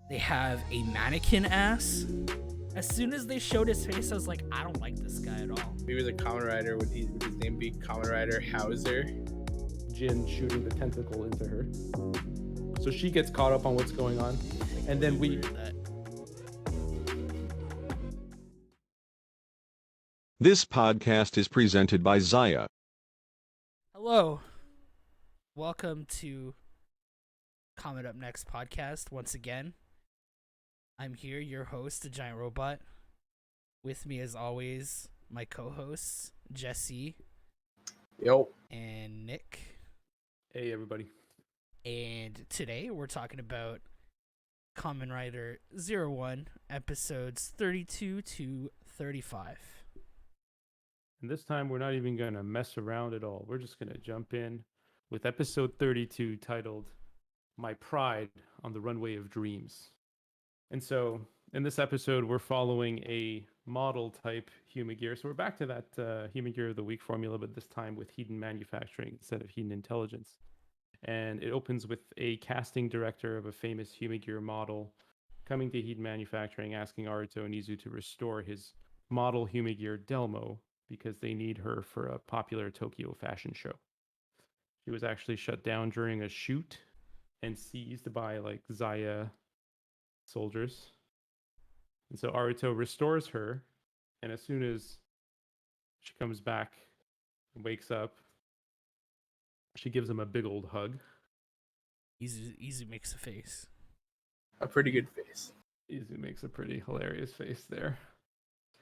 They have a mannequin ass. As soon as they showed his face, I was like, I don't like this guy at all. Maybe the Kamen Rider would his name be Kamen Rider Hauser. Jin shooting the tentacle into her. So she gets caught up on what's going on. And then This podcast is presented by ZAIA. Hello. Welcome to Kamen Up Next podcast once again. I'm here, your host, the Giant Robot. With me, as always, my co-hosts, Jesse. Yo. And Nick. Hey, everybody. And today we're talking about Kamen Rider 01, episodes 32 to 35. And this time we're not even going to mess around at all. We're just going to jump in with episode 32 titled My Pride on the Runway of Dreams. And so in this episode, we're following a model type Humagear. So we're back to that Humagear of the Week formula, but this time with Hedon Manufacturing instead of Hedon Intelligence. And it opens with a casting director of a famous Humagear model coming to Hedon Manufacturing, asking Aruto and Izu to restore his model Humagear Delmo because they need her for a popular Tokyo fashion show. She was actually shut down during a shoot and seized by like ZAIA soldiers. And so Aruto restores her, and as soon as she comes back and wakes up, she gives him a big old hug. Izu makes a face. A pretty good face. Izu makes a pretty hilarious face there.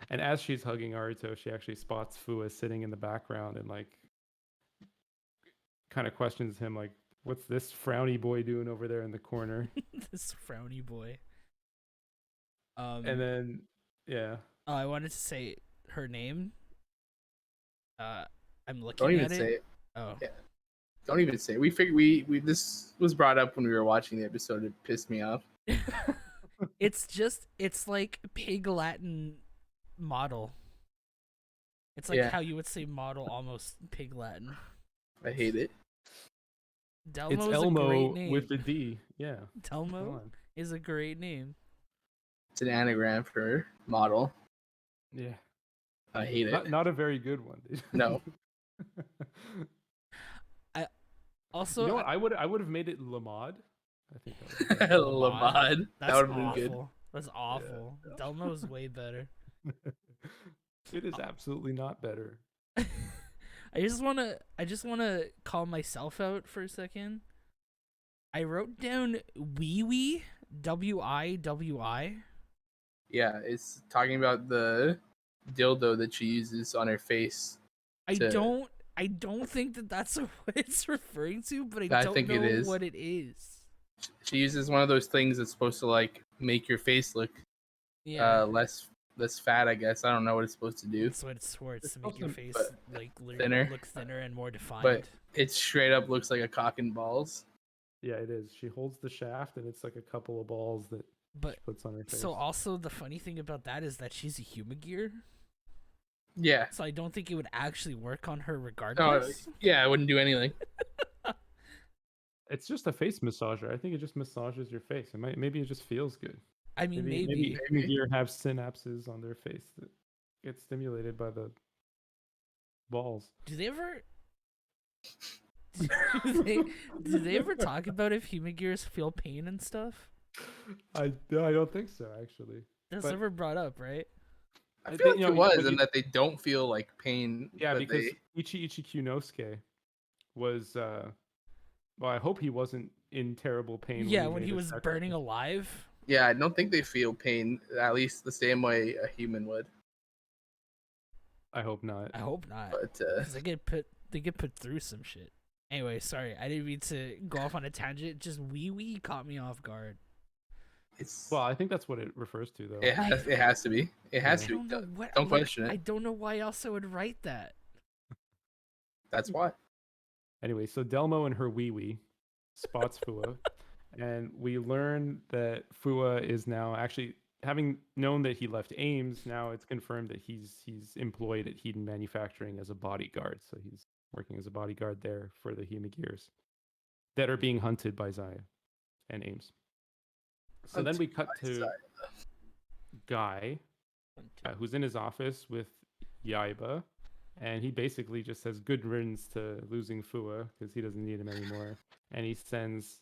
And as she's hugging Aruto, she actually spots Fua sitting in the background and like kind of questions him like, what's this frowny boy doing over there in the corner? This frowny boy. And then, yeah. Oh, I wanted to say her name. I'm looking Don't even at it. say it. Oh. Yeah. Don't even say it. We figured we this was brought up when we were watching the episode. It pissed me off. It's like pig Latin model. It's like how you would say model, almost pig Latin. I hate it. Delmo It's is Elmo a great name. with a D. Yeah. Delmo is a great name. It's an anagram for model. Yeah. I hate it. Not a very good one. Dude. No. Also, you know what? I would have made it Lamad. I think that Lamad. That would have been awful. good. That's awful. Yeah. Delmo is way better. It is absolutely not better. I just wanna call myself out for a second. I wrote down Wee WIWI. Yeah, it's talking about the dildo that she uses on her face. I don't think that that's what it's referring to, but I don't think know it is. what it is. She uses one of those things that's supposed to like make your face look less fat, I guess. I don't know what it's supposed to do. That's what it's for. It's to make your face like thinner. Look thinner and more defined. But it straight up looks like a cock and balls. Yeah, it is. She holds the shaft, and it's like a couple of balls that she puts on her face. So also the funny thing about that is that she's a Humagear. Yeah. So I don't think it would actually work on her regardless. Yeah, I wouldn't do anything. It's just a face massager. I think it just massages your face. Maybe it just feels good. I mean, maybe Humagear have synapses on their face that get stimulated by the balls. Do they ever? do they ever talk about if Humagears feel pain and stuff? I don't think so, actually. That's never brought up, right? I feel like it was, and that they don't feel like pain. Yeah, because Ichi Kyunosuke was, well, I hope he wasn't in terrible pain. Yeah, when he was burning alive. Yeah, I don't think they feel pain, at least the same way a human would. I hope not. But because they get put through some shit. Anyway, sorry, I didn't mean to go off on a tangent. Just wee caught me off guard. Well, I think that's what it refers to, though. It has to be. It has to be. Don't question it. I don't know why else I would write that. That's why. Anyway, so Delmo and her wee spots Fua, and we learn that Fua is now actually, having known that he left Ames, now it's confirmed that he's employed at Hedon Manufacturing as a bodyguard. So he's working as a bodyguard there for the Humagears that are being hunted by ZAIA and Ames. So then we cut to Guy, who's in his office with Yaiba, and he basically just says good riddance to losing Fua because he doesn't need him anymore, and he sends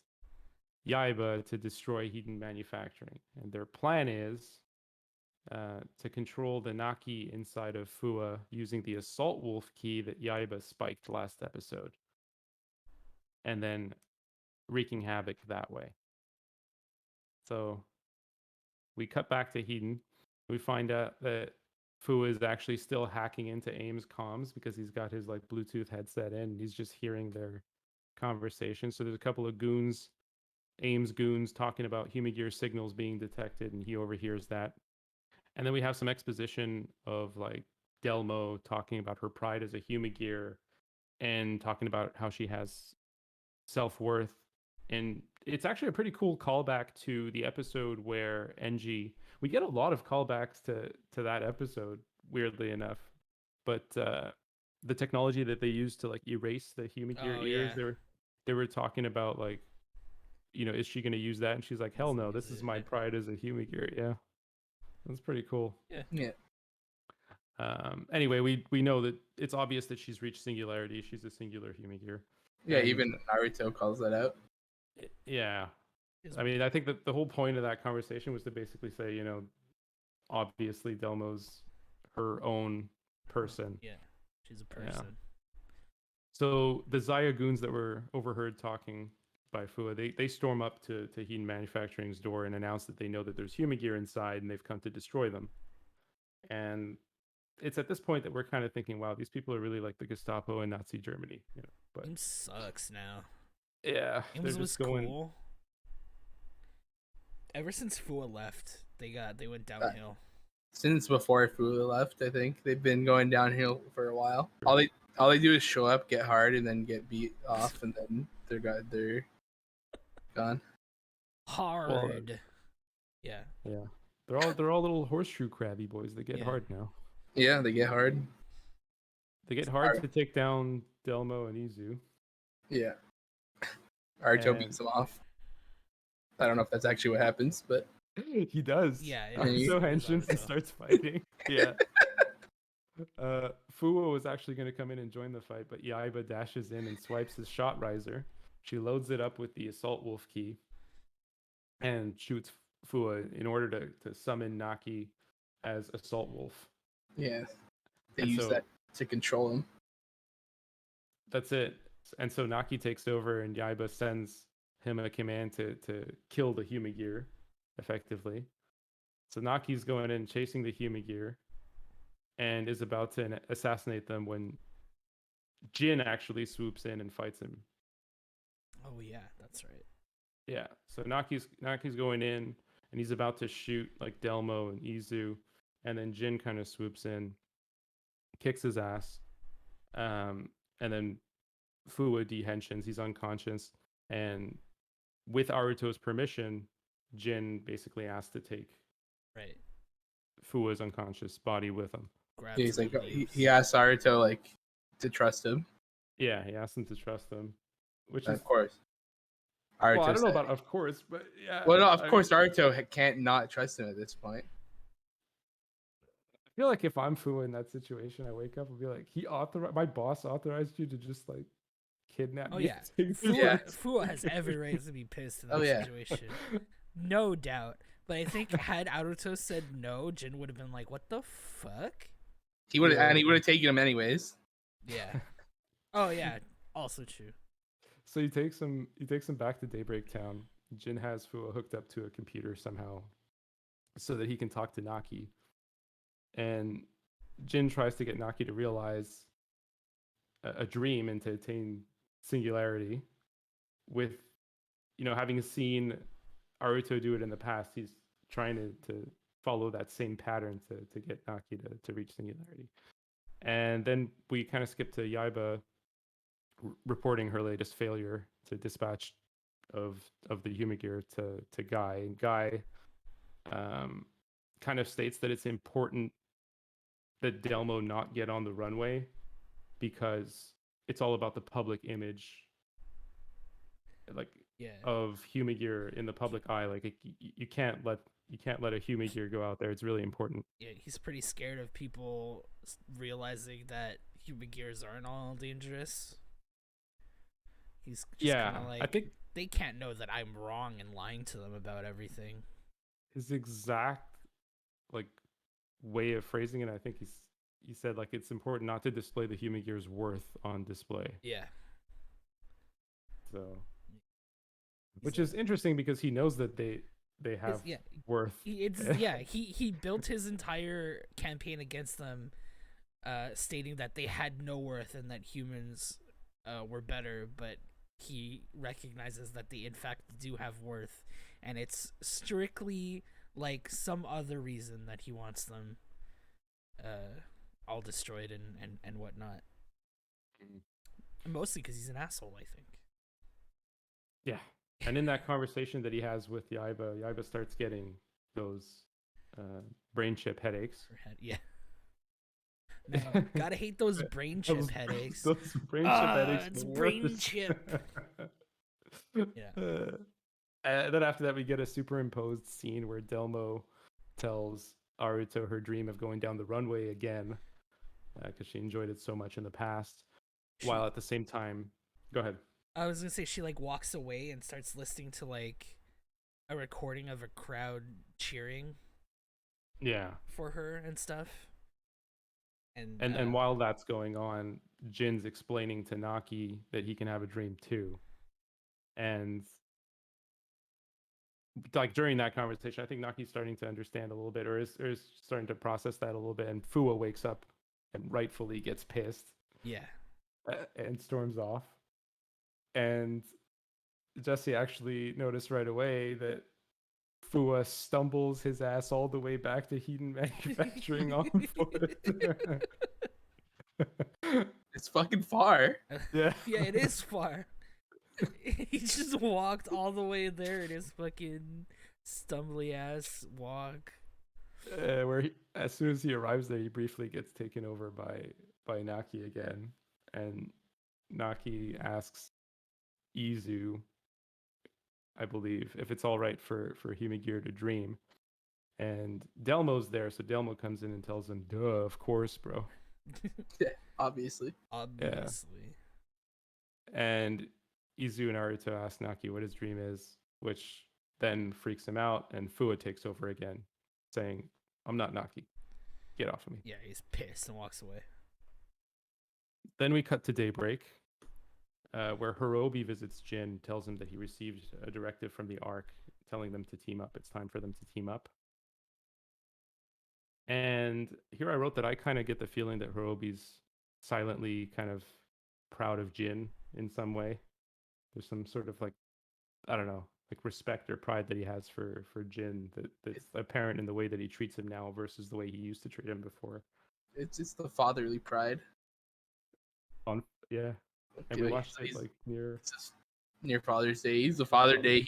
Yaiba to destroy Hedon Manufacturing. And their plan is to control the Naki inside of Fua using the Assault Wolf key that Yaiba spiked last episode, and then wreaking havoc that way. So we cut back to Hedon. We find out that Fua is actually still hacking into AIM's comms because he's got his like Bluetooth headset in, and he's just hearing their conversation. So there's a couple of goons, AIM's goons, talking about Humagear signals being detected, and he overhears that. And then we have some exposition of like Delmo talking about her pride as a Humagear and talking about how she has self-worth. And it's actually a pretty cool callback to the episode where NG, we get a lot of callbacks to that episode, weirdly enough. But the technology that they used to like erase the Humagear ears, they were talking about like, is she going to use that? And she's like, hell no, this is my pride as a Humagear. Yeah. That's pretty cool. Yeah. Anyway, we know that it's obvious that she's reached singularity. She's a singular Humagear. Yeah, even Naruto calls that out. Yeah. I mean, I think that the whole point of that conversation was to basically say, obviously Delmo's her own person. Yeah, she's a person. Yeah. So the ZAIA goons that were overheard talking by Fua, they storm up to Hedon Manufacturing's door and announce that they know that there's Humagear inside and they've come to destroy them. And it's at this point that we're kind of thinking, wow, these people are really like the Gestapo in Nazi Germany. But AIM sucks now. Yeah, AIM was cool. Ever since Fua left, they went downhill. Since before Fua left, I think they've been going downhill for a while. All they do is show up, get hard, and then get beat off, and then they're gone. Hard. Well, yeah. They're all little horseshoe crabby boys. They get hard now. Yeah, they get hard. They get hard to take down Delmo and Izu. Yeah. Aruto beats them off. I don't know if that's actually what happens, but he does. Yeah. So Henshin starts fighting. Yeah. Fua was actually going to come in and join the fight, but Yaiba dashes in and swipes his shot riser. She loads it up with the Assault Wolf key and shoots Fua in order to summon Naki as Assault Wolf. Yeah. They use that to control him. That's it. And so Naki takes over and Yaiba sends him a command to kill the Humagear, effectively. So Naki's going in chasing the Humagear and is about to assassinate them when Jin actually swoops in and fights him. Oh yeah, that's right. Yeah, so Naki's going in and he's about to shoot like Delmo and Izu, and then Jin kind of swoops in, kicks his ass, and then Fua dehensions. He's unconscious, and with Aruto's permission, Jin basically asked to take Fua's unconscious body with him. He's like he asked Aruto to trust him. Yeah, he asked him to trust him, which of course. Well, I don't know about of course, but yeah. Well, no, of course, Aruto can't not trust him at this point. I feel like if I'm Fua in that situation, I wake up and be like, my boss authorized you to just like kidnap me. Yeah. Fua has every right to be pissed in that situation. No doubt. But I think had Aruto said no, Jin would have been like, what the fuck? He would have taken him anyways. Yeah. Oh yeah. Also true. So he takes him back to Daybreak Town. Jin has Fua hooked up to a computer somehow so that he can talk to Naki. And Jin tries to get Naki to realize a dream and to attain singularity. With, having seen Aruto do it in the past, he's trying to follow that same pattern to get Naki to reach singularity. And then we kind of skip to Yaiba reporting her latest failure to dispatch of the Humagear to Guy. And Guy kind of states that it's important that Delmo not get on the runway because it's all about the public image. Like of Humagear in the public eye. Like you can't let a Humagear go out there. It's really important. Yeah, he's pretty scared of people realizing that human gears aren't all dangerous. He's just kind of like, I think they can't know that I'm wrong and lying to them about everything. his exact like way of phrasing it, I think he said like it's important not to display the Humagear's worth on display. Yeah. So, which is interesting because he knows that they have worth. He built his entire campaign against them, stating that they had no worth and that humans were better, but he recognizes that they in fact do have worth, and it's strictly like some other reason that he wants them all destroyed and whatnot. Mostly because he's an asshole, I think. Yeah. And in that conversation that he has with Yaiba starts getting those brain chip headaches. Yeah. Man, gotta hate those brain chip headaches. Those brain chip headaches. It's brain chip. Yeah. And then after that, we get a superimposed scene where Delmo tells Aruto her dream of going down the runway again because she enjoyed it so much in the past. While at the same time, go ahead. I was gonna say she like walks away and starts listening to like a recording of a crowd cheering. Yeah. For her and stuff. And while that's going on, Jin's explaining to Naki that he can have a dream too. And like during that conversation, I think Naki's starting to understand a little bit, or is starting to process that a little bit. And Fua wakes up and rightfully gets pissed. Yeah. And storms off. And Jesse actually noticed right away that Fua stumbles his ass all the way back to Heaton Manufacturing on foot. It's fucking far. Yeah. Yeah, it is far. He just walked all the way there in his fucking stumbly ass walk. Where as soon as he arrives there, he briefly gets taken over by Naki again, and Naki asks Izu, I believe, if it's all right for Humagear to dream, and Delmo's there, so Delmo comes in and tells him, "Duh, of course, bro." Yeah, obviously. Yeah. And Izu and Aruto ask Naki what his dream is, which then freaks him out, and Fua takes over again, saying, "I'm not Naki. Get off of me." Yeah, he's pissed and walks away. Then we cut to daybreak, where Hirobi visits Jin, tells him that he received a directive from the Ark telling them to team up. It's time for them to team up. And here I wrote that I kind of get the feeling that Hirobi's silently kind of proud of Jin in some way. There's some sort of like, I don't know, like respect or pride that he has for Jin that's apparent in the way that he treats him now versus the way he used to treat him before. It's the fatherly pride. Yeah. And we watched it like near Father's Day. He's the Father Day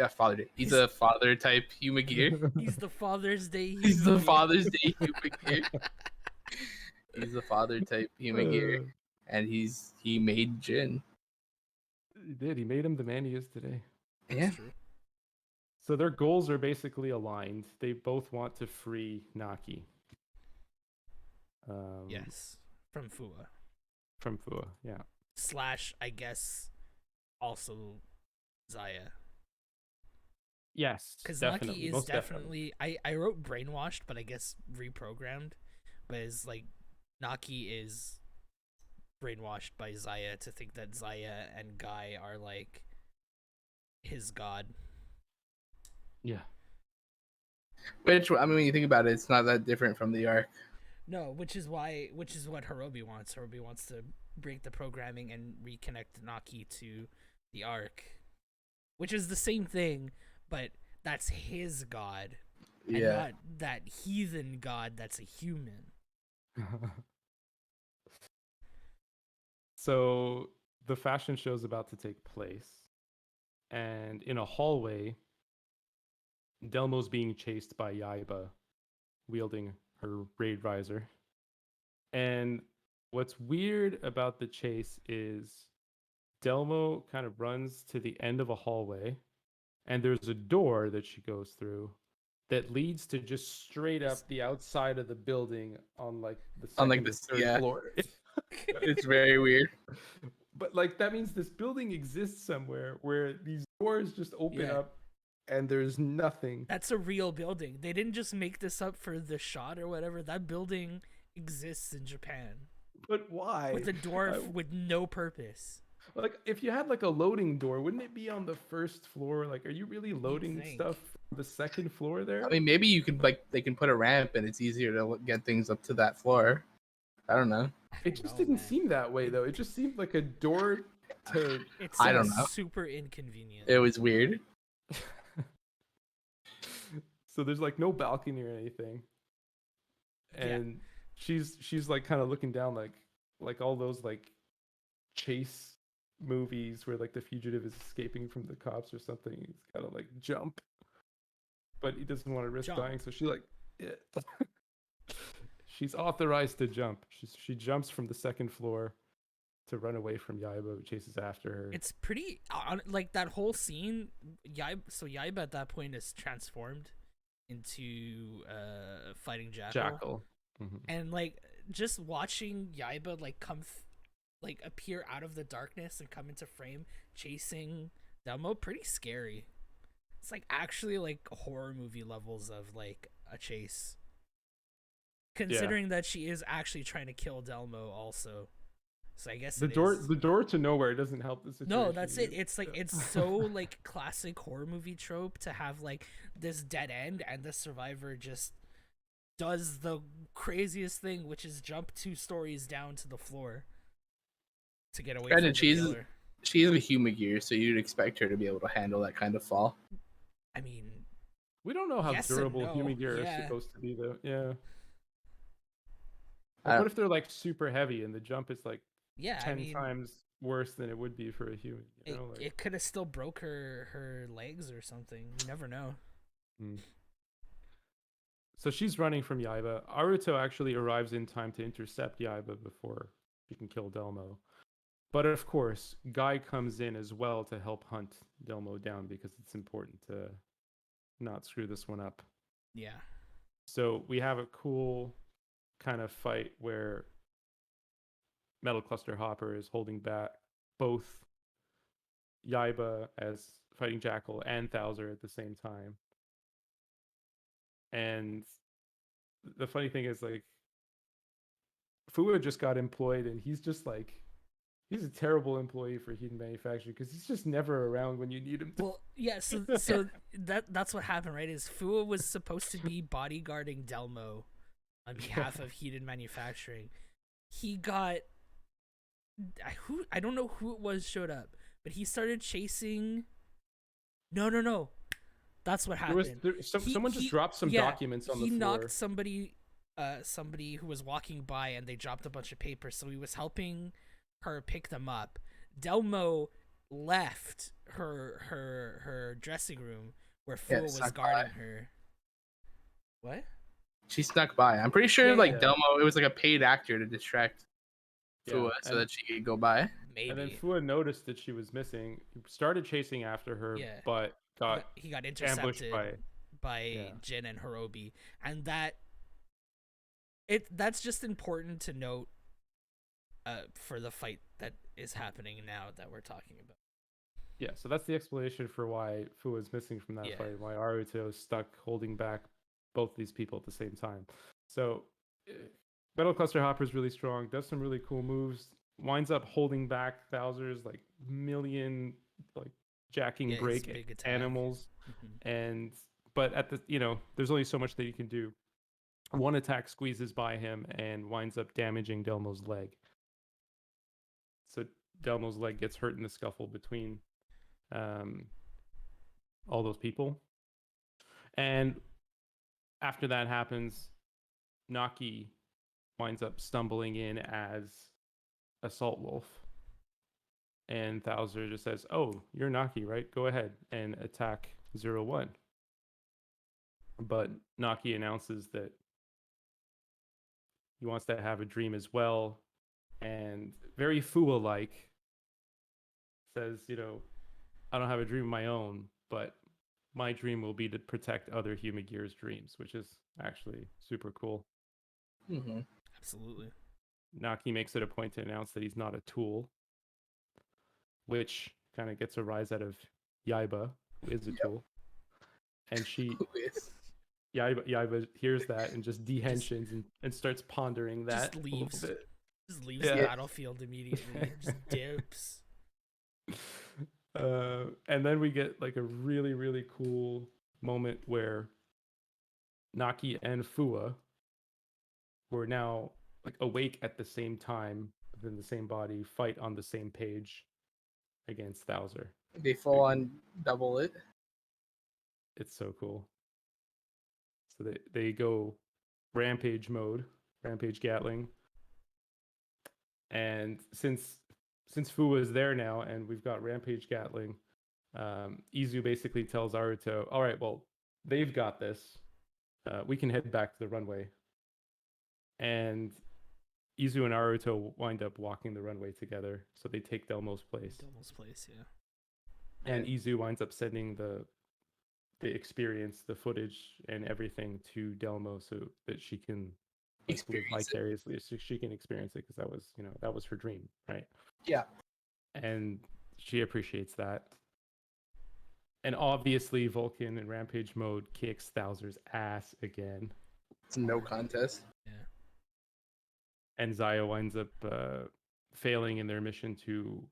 Father Day. He's a father type Humagear. He's the Father's Day. He's the Father's Day Humagear. He's the father type Humagear, and he made Jin. He did. He made him the man he is today. Yeah. So their goals are basically aligned. They both want to free Naki. Yes, from Fua. From Fua, yeah. / I guess also ZAIA. Yes, because Naki is definitely I wrote brainwashed, but I guess reprogrammed. But it's like Naki is brainwashed by ZAIA to think that ZAIA and Guy are like his god. Yeah. Which, I mean, when you think about it, it's not that different from the Ark. No, which is what Hirobi wants. Hirobi wants to break the programming and reconnect Naki to the Ark, which is the same thing, but that's his god, and not that heathen god that's a human. So the fashion show is about to take place, and in a hallway, Delmo's being chased by Yaiba, wielding her raid visor. And what's weird about the chase is Delmo kind of runs to the end of a hallway, and there's a door that she goes through that leads to just straight up the outside of the building on like the On like second or this, third yeah, floor. it's very weird. But like that means this building exists somewhere where these doors just open Yeah. up and there's nothing. That's a real building. They didn't just make this up for the shot or whatever. That building exists in Japan But why? with a door I- with no purpose. Like if you had like a loading door, wouldn't it be on the first floor? Like are you really loading think. stuff from the second floor there? I mean, maybe you could like they can put a ramp and it's easier to get things up to that floor. I don't know. It just didn't seem that way though. It just seemed like a door to It's I don't know. super inconvenient. It was weird. so there's like no balcony or anything. And she's like kind of looking down like all those like chase movies where like the fugitive is escaping from the cops or something. He's gotta like jump. But he doesn't want to risk Jump. dying, so she like she's authorized to jump. She jumps from the second floor to run away from Yaiba, who chases after her. It's pretty like that whole scene. Yaiba at that point is transformed into fighting Jackal. and like just watching Yaiba like like appear out of the darkness and come into frame chasing Delmo, pretty scary. It's like actually like horror movie levels of like a chase, considering that she is actually trying to kill Delmo also. So I guess The it door to nowhere doesn't help the situation. no, that's it. either. It's like it's so like classic horror movie trope to have like this dead end and the survivor just does the craziest thing, which is jump 2 stories down to the floor to get away from the killer. She's a Humagear, so you'd expect her to be able to handle that kind of fall. I mean, We don't know how Yes and durable no, human gear yeah. is supposed to be though. Yeah. I Like, don't- what if they're like super heavy and the jump is like yeah, 10 I mean, times worse than it would be for a human? You it, know, like, it could have still broke her legs or something. You never know. mm. So she's running from Yaiba. Aruto actually arrives in time to intercept Yaiba before she can kill Delmo. But of course, Guy comes in as well to help hunt Delmo down because it's important to not screw this one up. Yeah. So we have a cool kind of fight where Metal Cluster Hopper is holding back both Yaiba as fighting Jackal and Thouser at the same time. And the funny thing is, like, Fua just got employed, and he's just like, he's a terrible employee for Heaton Manufacturing because he's just never around when you need him. Well, yeah. So that's what happened, right? Is Fua was supposed to be bodyguarding Delmo on behalf of Heated Manufacturing. He got I don't know who it was showed up, but he started chasing. No. That's what happened. Someone just dropped some documents on the floor. He knocked somebody who was walking by, and they dropped a bunch of papers. So he was helping her pick them up. Delmo left her dressing room where Fua was snuck guarding by. her. What? She snuck by. I'm pretty sure like Yeah. Delmo, it was like a paid actor to distract Fua so and- that she could go by. Maybe. And then Fua noticed that she was missing, started chasing after her, Yeah. but got he got ambushed intercepted by Yeah. Jin and Hirobi, and that's just important to note for the fight that is happening now that we're talking about. Yeah, so that's the explanation for why Fua is missing from that Yeah. fight, why Aruto is stuck holding back both these people at the same time. So Metal Cluster Hopper is really strong, does some really cool moves, winds up holding back Thouser's like million like jacking Yeah, his break big attack. animals. Mhm. But at the there's only so much that you can do. One attack squeezes by him and winds up damaging Delmo's leg. So Delmo's leg gets hurt in the scuffle between all those people. And after that happens, Naki winds up stumbling in as Assault Wolf. And Thouser just says, "Oh, you're Naki, right? Go ahead and attack 01." But Naki announces that he wants to have a dream as well. And very Fua-like, says, I don't have a dream of my own, but my dream will be to protect other Humagear's dreams, which is actually super cool. Mm-hmm. Absolutely. Naki makes it a point to announce that he's not a tool, which kind of gets a rise out of Yaiba, who is a tool. And Yaiba hears that and just dehensions and starts pondering that Just a little leaves. bit. Just leaves Yeah. the battlefield immediately. Just dips. And then we get like a really, really cool moment where Naki and Fua were now like awake at the same time within the same body, fight on the same page against Thouser. They full on double it. It's so cool. So they go rampage mode, rampage Gatling. And since Fua is there now and we've got rampage Gatling, Izu basically tells Aruto, all right, well, they've got this. We can head back to the runway. And Izu and Aruto wind up walking the runway together. So they take Delmo's place. Delmo's place, yeah. And Izu winds up sending the experience, the footage, and everything to Delmo so that she can live vicariously. So she can experience it because that was her dream, right? Yeah. And she appreciates that. And obviously, Vulcan in Rampage mode kicks Thouser's ass again. It's no contest. Yeah. And ZAIA winds up failing in their mission to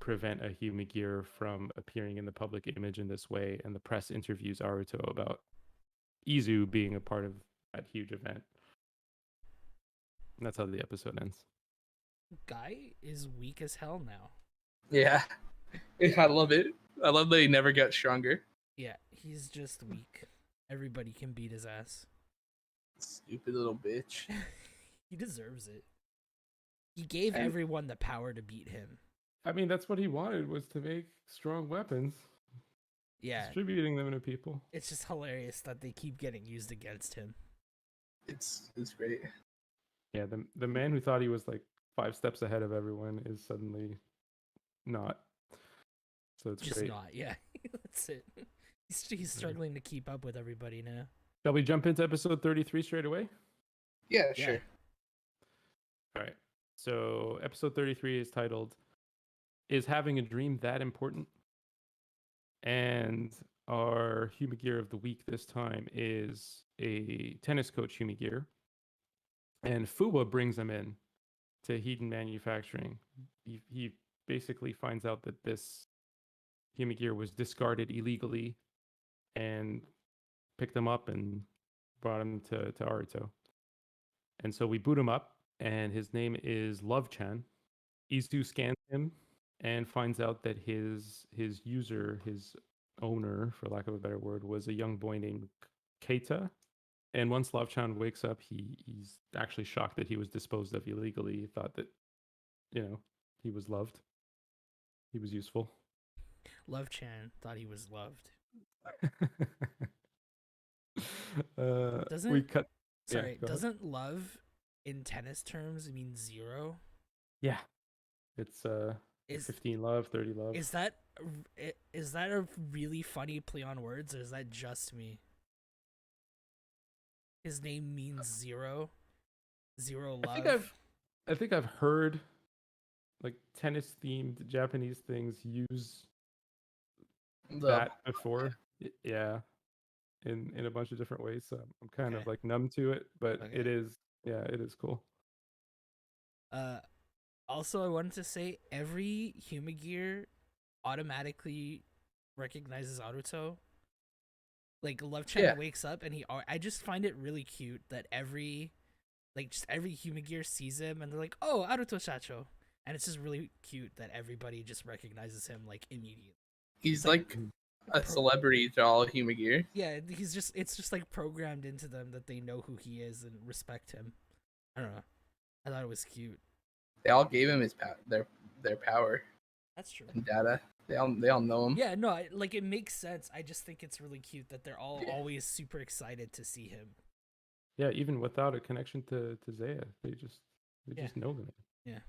prevent a Humagear from appearing in the public image in this way. And the press interviews Aruto about Izu being a part of that huge event. And that's how the episode ends. Guy is weak as hell now. Yeah. I love it. I love that he never got stronger. Yeah, he's just weak. Everybody can beat his ass. Stupid little bitch. He deserves it. He gave everyone the power to beat him. I mean, that's what he wanted, was to make strong weapons. Yeah. Distributing them to people. It's just hilarious that they keep getting used against him. It's great. Yeah, the man who thought he was like 5 steps ahead of everyone is suddenly not. So it's just great. Not, yeah. That's it. He's struggling to keep up with everybody now. Shall we jump into episode 33 straight away? Yeah, sure. All right. So episode 33 is titled, Is Having a Dream That Important? And our Humagear of the week this time is a tennis coach Humagear. And Fua brings him in to Hedon Manufacturing. He basically finds out that this Humagear was discarded illegally and picked him up and brought him to Aruto. And so we boot him up, and his name is Love-chan. Izu scans him and finds out that his user, his owner, for lack of a better word, was a young boy named Keita. And once Love-chan wakes up, he's actually shocked that he was disposed of illegally. He thought that, he was loved. He was useful. Love-chan thought he was loved. Doesn't love in tennis terms mean 0? Yeah. It's 15 love, 30 love. Is that a really funny play on words, or is that just me? His name means 0. 0 love. I think I've heard like tennis themed Japanese things use that before. Yeah. In a bunch of different ways. So I'm kind of like numb to it, but it is cool. Also, I wanted to say every Humagear automatically recognizes Aruto. Like Love-chan wakes up and I just find it really cute that every Humagear sees him and they're like, "Oh, Aruto Shacho," and it's just really cute that everybody just recognizes him like immediately. He's like a celebrity to all Humagear. Yeah, it's just like programmed into them that they know who he is and respect him. I don't know. I thought it was cute. They all gave him his their power. That's true. And data. They all know him. Yeah, no, it makes sense. I just think it's really cute that they're all always super excited to see him. Yeah, even without a connection to ZAIA, they just know him. Yeah.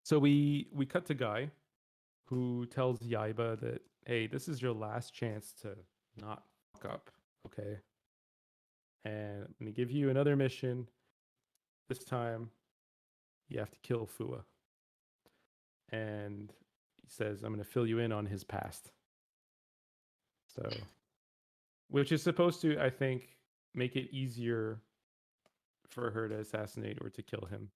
So we cut to Guy, who tells Yaiba that, hey, this is your last chance to not fuck up, okay? And I'm going to give you another mission. This time, you have to kill Fua. And he says, I'm going to fill you in on his past. So, which is supposed to, I think, make it easier for her to assassinate or to kill him.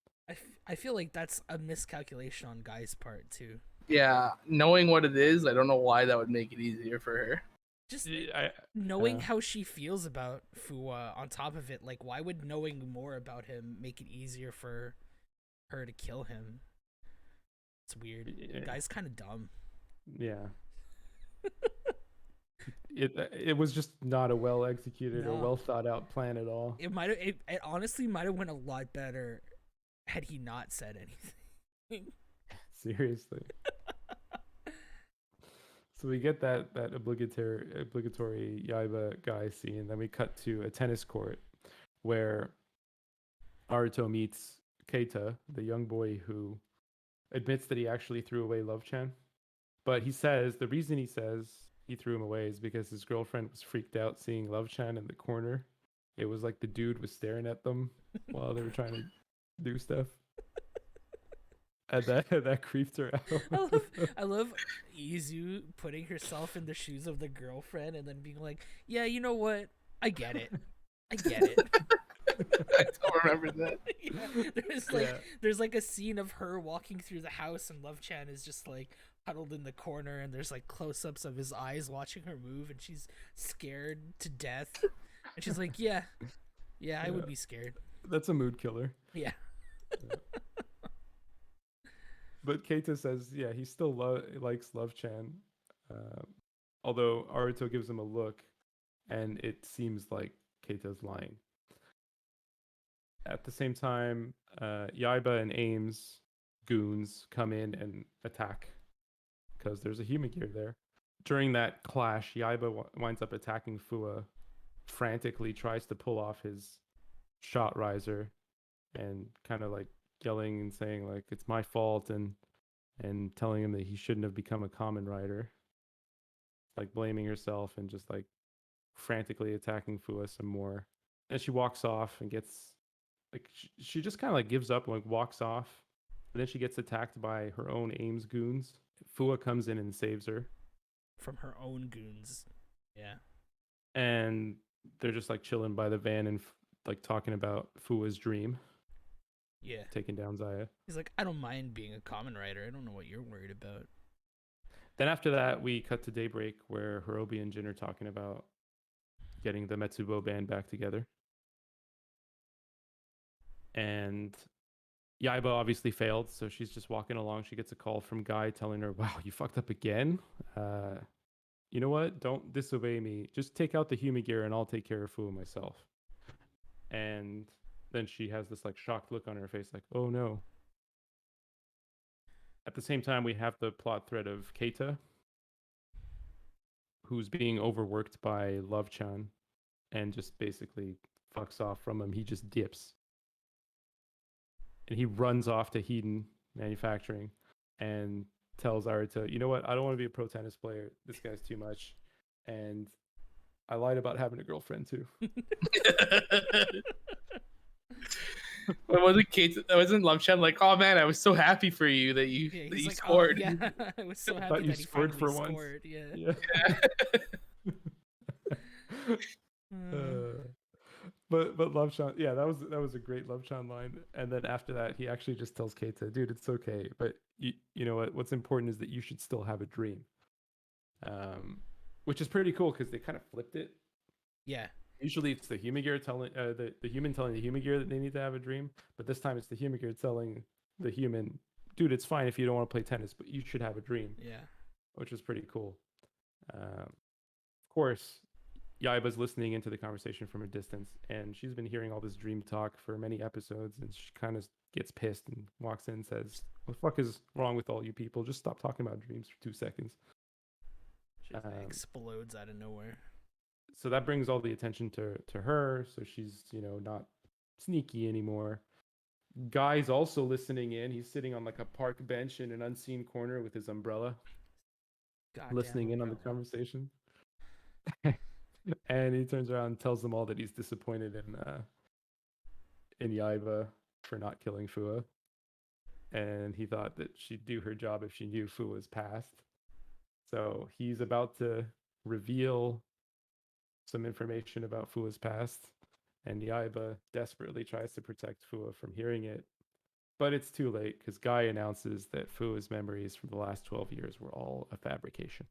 I feel like that's a miscalculation on Guy's part too. Yeah, knowing what it is, I don't know why that would make it easier for her. Just I, knowing how she feels about Fua on top of it, like why would knowing more about him make it easier for her to kill him? It's weird. Guy's kind of dumb. Yeah. It was just not a well executed or well thought out plan at all. It honestly might have went a lot better had he not said anything. Seriously. So we get that obligatory Yaiba Guy scene. Then we cut to a tennis court where Aruto meets Keita, the young boy who admits that he actually threw away Love-chan. But he says the reason he says he threw him away is because his girlfriend was freaked out seeing Love-chan in the corner. It was like the dude was staring at them while they were trying to do stuff. And that creeped her out. I love Izu putting herself in the shoes of the girlfriend and then being like, yeah, you know what? I get it. I don't remember that. Yeah. There's like a scene of her walking through the house and Love-chan is just like huddled in the corner and there's like close-ups of his eyes watching her move and she's scared to death. And she's like, yeah, I would be scared. That's a mood killer. Yeah. But Keita says, yeah, he still likes Love-chan. Although Aruto gives him a look, and it seems like Keita's lying. At the same time, Yaiba and Ames goons come in and attack because there's a human gear there. During that clash, Yaiba winds up attacking Fua, frantically tries to pull off his shot riser and kind of like yelling and saying like it's my fault and telling him that he shouldn't have become a Kamen Rider, like blaming herself and just like frantically attacking Fua some more. And she walks off and gets like she just kind of like gives up and like walks off, and then she gets attacked by her own Ames goons. Fua comes in and saves her from her own goons. Yeah. And they're just like chilling by the van and like talking about Fua's dream. Yeah. Taking down ZAIA. He's like, I don't mind being a Kamen Rider. I don't know what you're worried about. Then after that, we cut to Daybreak where Hirobi and Jin are talking about getting the Metsubo band back together. And Yaiba obviously failed, so she's just walking along. She gets a call from Guy telling her, wow, you fucked up again? You know what? Don't disobey me. Just take out the human gear and I'll take care of Fua myself. And then she has this like shocked look on her face, like, oh no. At the same time, we have the plot thread of Keita, who's being overworked by Love-chan and just basically fucks off from him. He just dips. And he runs off to Hedon Manufacturing and tells Aruto, you know what? I don't want to be a pro tennis player. This guy's too much. And I lied about having a girlfriend too. Wasn't Love-chan like, oh man, I was so happy for you that you like, scored. Oh, yeah, I was so happy that he scored for scored. once. Yeah. But Love-chan, yeah, that was a great Love-chan line. And then after that, he actually just tells Keita, dude, it's okay, but you know what? What's important is that you should still have a dream. Which is pretty cool because they kind of flipped it. Yeah. Usually it's the human gear telling the human telling the human gear that they need to have a dream, but this time it's the human gear telling the human, dude, it's fine if you don't want to play tennis, but you should have a dream. Yeah. Which is pretty cool. Of course, Yaiba's listening into the conversation from a distance, and she's been hearing all this dream talk for many episodes, and she kind of gets pissed and walks in and says, what the fuck is wrong with all you people? Just stop talking about dreams for 2 seconds. She explodes out of nowhere. So that brings all the attention to her, so she's, not sneaky anymore. Guy's also listening in. He's sitting on like a park bench in an unseen corner with his umbrella. Goddamn listening in on the umbrella. conversation. And he turns around and tells them all that he's disappointed in Yaiba for not killing Fua. And he thought that she'd do her job if she knew Fua's past. So he's about to reveal some information about Fua's past, and Yaiba desperately tries to protect Fua from hearing it. But it's too late because Guy announces that Fua's memories from the last 12 years were all a fabrication.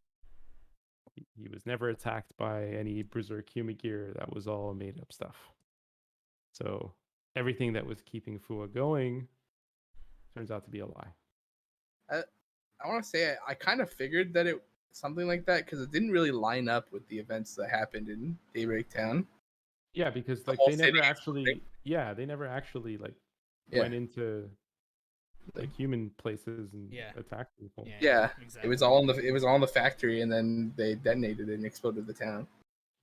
He was never attacked by any berserk human gear. That was all made up stuff. So everything that was keeping Fua going turns out to be a lie. I want to say I kind of figured that it something like that because it didn't really line up with the events that happened in Daybreak Town. Yeah, because The like whole they never city actually, they never actually like Yeah. went into like human places and Yeah. attacked people. Yeah, exactly. it was all in the factory, and then they detonated it and exploded the town.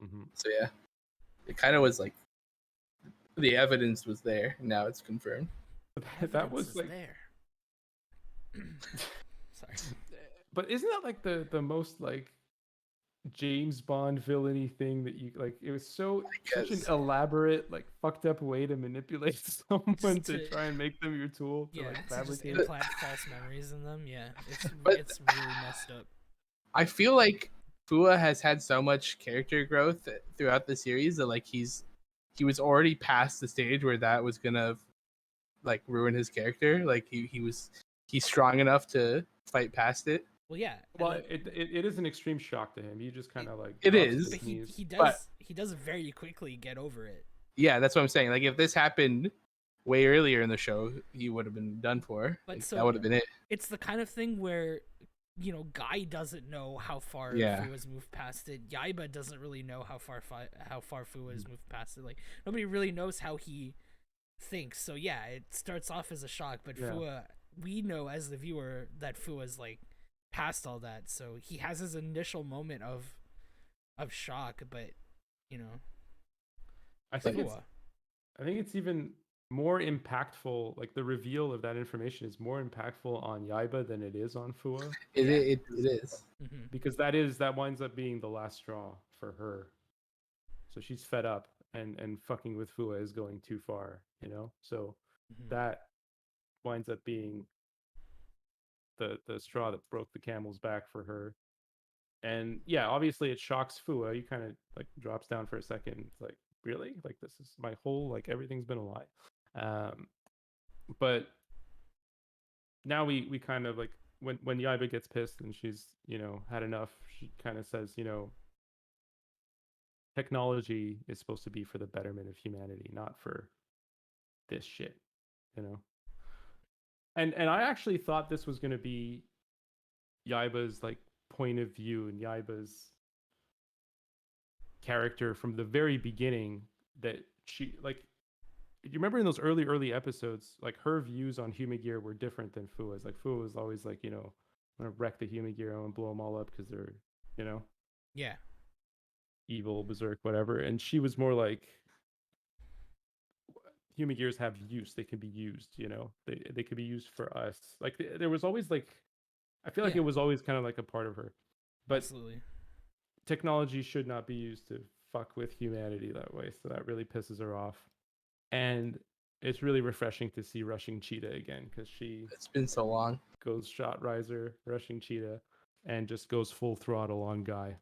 Mm-hmm. So yeah, it kind of was like the evidence was there. And now it's confirmed. That Evidence was is like, there. Sorry. but isn't that like the most like James Bond villainy thing that you like? It was such an guess. elaborate, like fucked up way to manipulate someone to to- try and make them your tool to Yeah, like to just fabricate. implant false memories in them. Yeah, But- it's really messed up. I feel like Fua has had so much character growth throughout the series that like he was already past the stage where that was gonna like ruin his character. Like he's strong enough to fight past it. Well, yeah. and Well, then- it is an extreme shock to him. He just kind of like It drops is. to but his knees. he does very quickly get over it. Yeah, that's what I'm saying. Like if this happened way earlier in the show, he would have been done for. But Like, so- that would have been it. It's the kind of thing where, you know, Guy doesn't know how far Yeah. Fua's moved past it. Yaiba doesn't really know how far Fua's moved past it. Like nobody really knows how he thinks. So yeah, it starts off as a shock, but Yeah. Fua, we know as the viewer that Fua's like past all that. So he has his initial moment of shock, but you know, I think Fua. it's even more impactful. Like the reveal of that information is more impactful on Yaiba than it is on Fua, It is. Mm-hmm. because that winds up being the last straw for her. So she's fed up, and fucking with Fua is going too far, you know. So Mm-hmm. that winds up being the straw that broke the camel's back for her. And yeah, obviously it shocks Fua. He kind of like drops down for a second. It's like, really? Like this is my whole, like everything's been a lie. But now we kind of like when Yaiba gets pissed and she's, you know, had enough, she kind of says, you know, technology is supposed to be for the betterment of humanity, not for this shit, you know. And I actually thought this was going to be Yaiba's like point of view and Yaiba's character from the very beginning, that she like, you remember in those early episodes, like her views on human gear were different than Fua's. Like Fua was always like, you know, I'm gonna wreck the human gear, I'm gonna blow them all up because they're, you know, Yeah. evil, berserk, whatever. And she was more like, human gears have use, they can be used, you know, they could be used for us. Like there was always like, I feel like Yeah. it was always kind of like a part of her. But Absolutely. technology should not be used to fuck with humanity that way. So that really pisses her off. And it's really refreshing to see Rushing Cheetah again, because she It's been so long. goes Shot Riser, Rushing Cheetah, and just goes full throttle on Guy.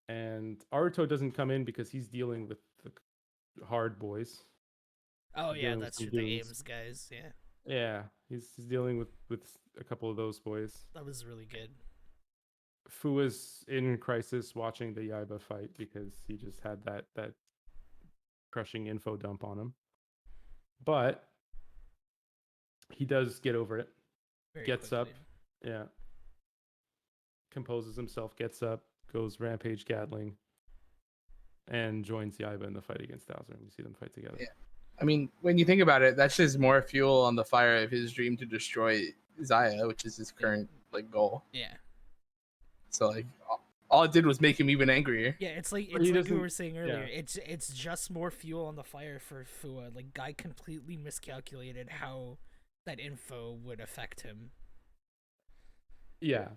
And Aruto doesn't come in because he's dealing with the hard boys. Oh yeah, dealing with that's some true. The goons. Ames guys. Yeah, Yeah, he's dealing with a couple of those boys. that was really good. Fua's in crisis watching the Yaiba fight because he just had that crushing info dump on him. But he does get over it. Very Gets quickly. up. Yeah. Composes himself, gets up, goes rampage Gatling, and joins Yaiba in the fight against Dowser. And we see them fight together. Yeah. I mean, when you think about it, that's just more fuel on the fire of his dream to destroy ZAIA, which is his current like goal. Yeah. So like, all it did was make him even angrier. Yeah, it's like But it's he like we doesn't- were saying earlier. yeah. It's just more fuel on the fire for Fua. Like Guy completely miscalculated how that info would affect him. Yeah,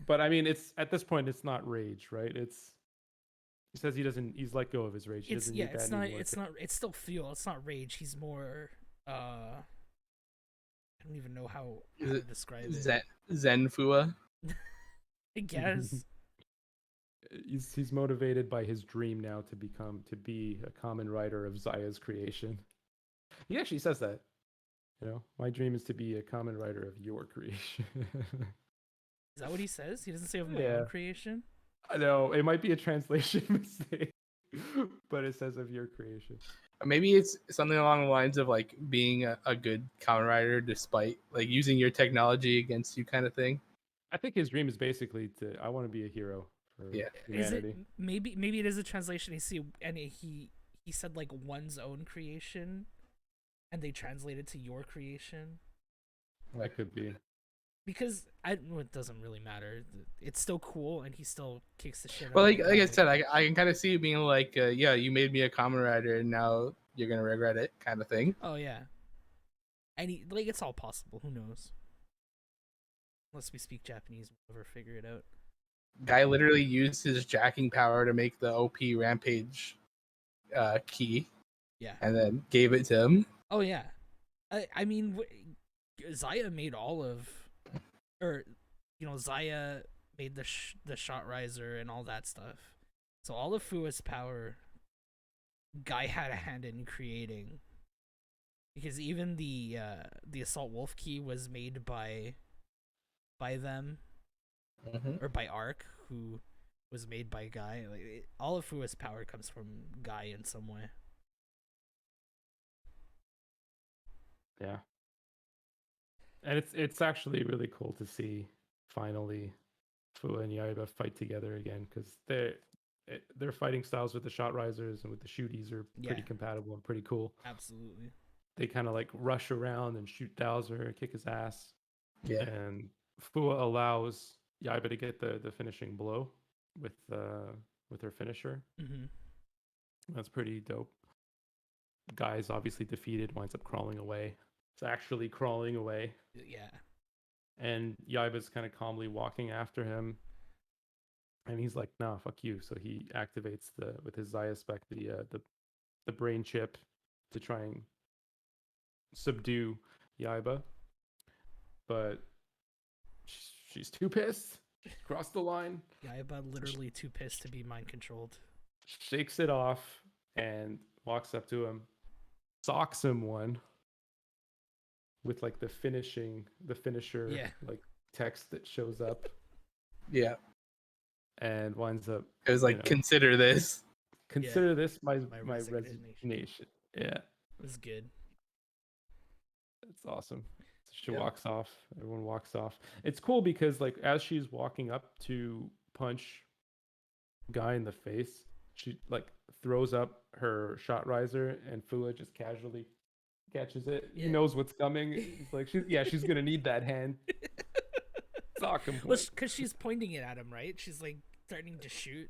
but I mean, it's at this point, it's not rage, right? He says he's let go of his rage. He It's doesn't yeah, need that it's not anymore. it's not it's still fuel. It's not rage. He's more I don't even know how Is to it describe it. Zen Fua? I guess. He's motivated by his dream now to be a common writer of ZAIA's creation. He actually says that. My dream is to be a common writer of your creation. Is that what he says? He doesn't say of my Yeah. own creation. I know it might be a translation mistake, but it says of your creation. Or maybe it's something along the lines of like being a good common writer despite like using your technology against you kind of thing. I think his dream is basically I want to be a hero for Yeah. humanity. Is it maybe it is a translation? He said like one's own creation, and they translated to your creation. That could be. Because it doesn't really matter. It's still cool, and he still kicks the shit. Well, out like of I the guy. said, I can kind of see you being like, yeah, you made me a common writer, and now you're gonna regret it, kind of thing. Oh yeah, and it's all possible. Who knows? Unless we speak Japanese, we'll never figure it out. Guy literally used his jacking power to make the OP Rampage key, Yeah. and then gave it to him. Oh yeah, I mean, ZAIA made all of, or ZAIA made the shot riser and all that stuff. So all of Fua's power, Guy had a hand in creating. Because even the Assault Wolf key was made by them, or by Arc, who was made by Guy. Like all of Fua's power comes from Guy in some way. Yeah. And it's actually really cool to see finally Fua and Yaiba fight together again, because their fighting styles with the shot risers and with the shooties are pretty compatible and pretty cool. Absolutely. They kind of like rush around and shoot Dowser and kick his ass. Yeah. And Fua allows Yaiba to get the finishing blow with her finisher. Mm-hmm. That's pretty dope. Guy's obviously defeated, winds up crawling away. It's actually crawling away. Yeah. And Yaiba's kind of calmly walking after him. And he's like, "Nah, fuck you." So he activates with his ZAIA spec the brain chip to try and subdue Yaiba. But she's too pissed. Crossed the line. Yaiba literally too pissed to be mind controlled. Shakes it off and walks up to him, socks him one with like the finisher like text that shows up. Yeah. And winds up. It was like, consider this. Consider this my resignation. resignation. Yeah. It was good. It's awesome. So she walks off. Everyone walks off. It's cool because like as she's walking up to punch Guy in the face, she like throws up her shot riser and Fua just casually catches it. He knows what's coming. He's like, she's gonna need that hand. Sock him. Well, because she's pointing it at him, right? She's like threatening to shoot,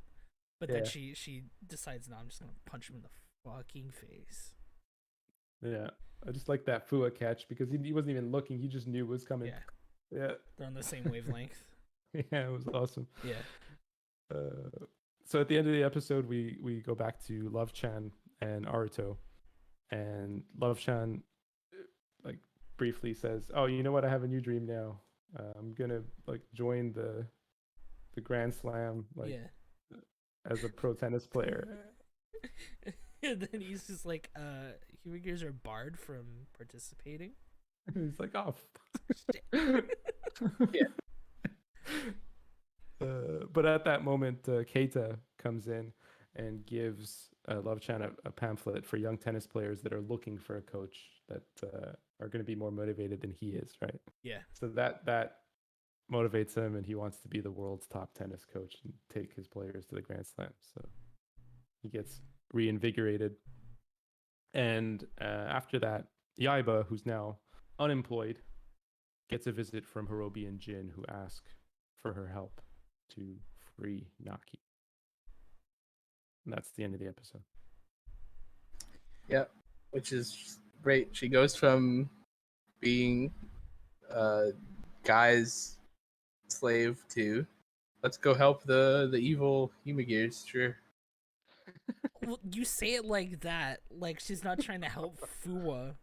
but then she decides, no, I'm just gonna punch him in the fucking face. Yeah, I just like that Fua catch because he wasn't even looking. He just knew it was coming. Yeah. They're on the same wavelength. Yeah, it was awesome. Yeah. So at the end of the episode, we go back to Love-chan and Aruto, and Love-chan like briefly says, "Oh, you know what? I have a new dream now. I'm gonna like join the Grand Slam as a pro tennis player." And then he's just like, he figures are barred from participating. He's like, "Oh, Yeah. But at that moment, Keita comes in and gives Love-chan a pamphlet for young tennis players that are looking for a coach that are going to be more motivated than he is, right? Yeah. So that motivates him, and he wants to be the world's top tennis coach and take his players to the Grand Slam. So he gets reinvigorated. And after that, Yaiba, who's now unemployed, gets a visit from Hirobi and Jin, who ask for her help to free Naki. And that's the end of the episode. Yep, which is great. She goes from being Guy's slave too. Let's go help the evil Humagears. Sure. Well, you say it like that, like she's not trying to help Fua.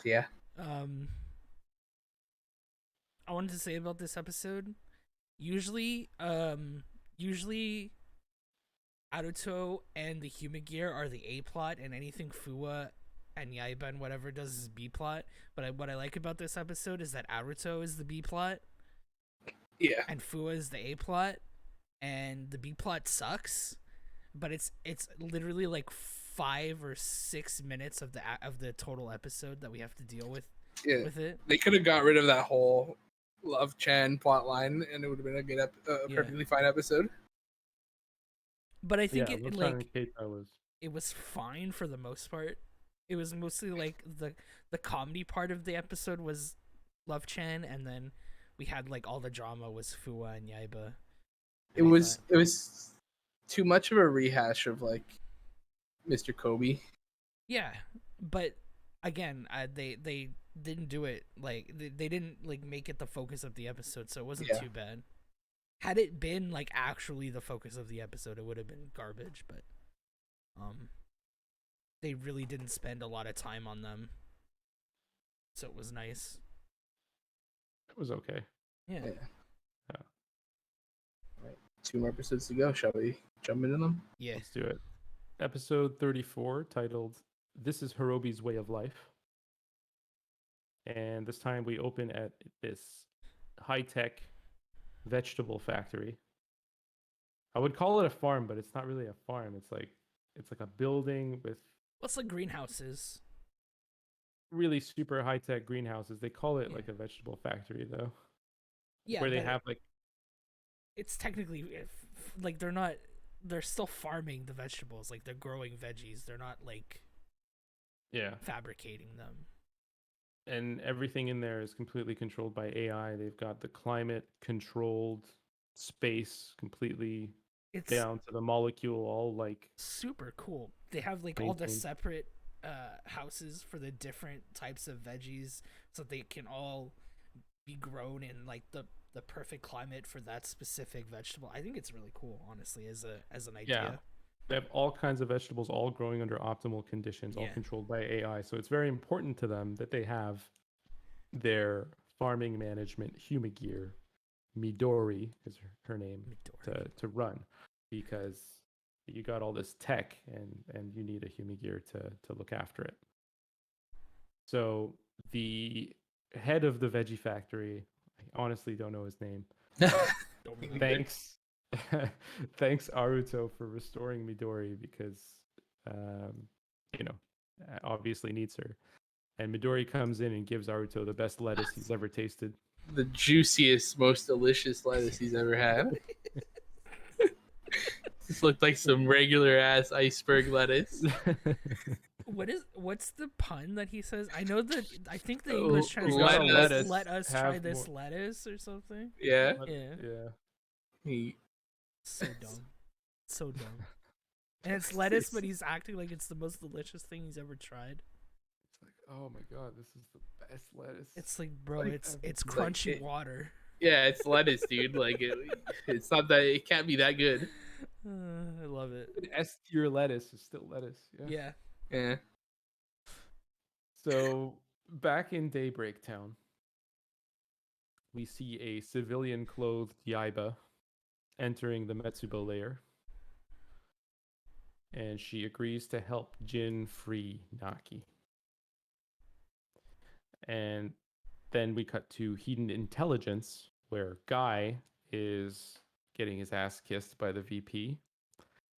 Yeah. I wanted to say about this episode. Usually Aruto and the Humagear are the A plot, and anything Fua and Yaiba and whatever does is B plot. But what I like about this episode is that Aruto is the B plot Yeah. and Fua is the A plot, and the B plot sucks, but it's literally like 5 or 6 minutes of the total episode that we have to deal with it. They could have got rid of that whole Love Chan plot line, and it would have been a good, perfectly fine episode. But I think it was fine for the most part. It was mostly like the comedy part of the episode was Love Chan, and then we had like all the drama was Fua and Yaiba. It was too much of a rehash of like Mr. Kobe. Yeah, but again, they didn't do it like they didn't like make it the focus of the episode, so it wasn't too bad. Had it been like actually the focus of the episode, it would have been garbage. But they really didn't spend a lot of time on them, so it was nice. It was okay. Yeah. All right, 2 more episodes to go. Shall we jump into them? Yeah. Let's do it. Episode 34, titled "This is Hirobi's Way of Life." And this time we open at this high-tech vegetable factory. I would call it a farm, but it's not really a farm. It's like a building with what's like greenhouses. Really super high-tech greenhouses. They call it like a vegetable factory though. Yeah. Where they have like it's technically like they're still farming the vegetables, like they're growing veggies. They're not like fabricating them. And everything in there is completely controlled by AI. They've got the climate controlled space completely down to the molecule, all like super cool. They have like all the separate houses for the different types of veggies, so they can all be grown in like the perfect climate for that specific vegetable. I think it's really cool, honestly, as an idea. Yeah. They have all kinds of vegetables all growing under optimal conditions, all controlled by AI. So it's very important to them that they have their farming management Humagear, Midori is her name, to run, because you got all this tech and you need a Humagear to look after it. So the head of the veggie factory, I honestly don't know his name. Thanks Aruto for restoring Midori, because obviously needs her. And Midori comes in and gives Aruto the best lettuce he's ever tasted. The juiciest, most delicious lettuce he's ever had. This looked like some regular ass iceberg lettuce. What's the pun that he says? I think the English translation is "Let us try this lettuce" or something. Yeah. So dumb. And it's lettuce, but he's acting like it's the most delicious thing he's ever tried. It's like, oh my god, this is the best lettuce. It's like, bro, it's crunchy water. Yeah, it's lettuce, dude. Like it's not that, it can't be that good. I love it. An S tier lettuce is still lettuce. Yeah. So back in Daybreak Town, we see a civilian clothed Yaiba entering the Metsubo lair, and she agrees to help Jin free Naki. And then we cut to Hidden Intelligence, where Guy is getting his ass kissed by the VP.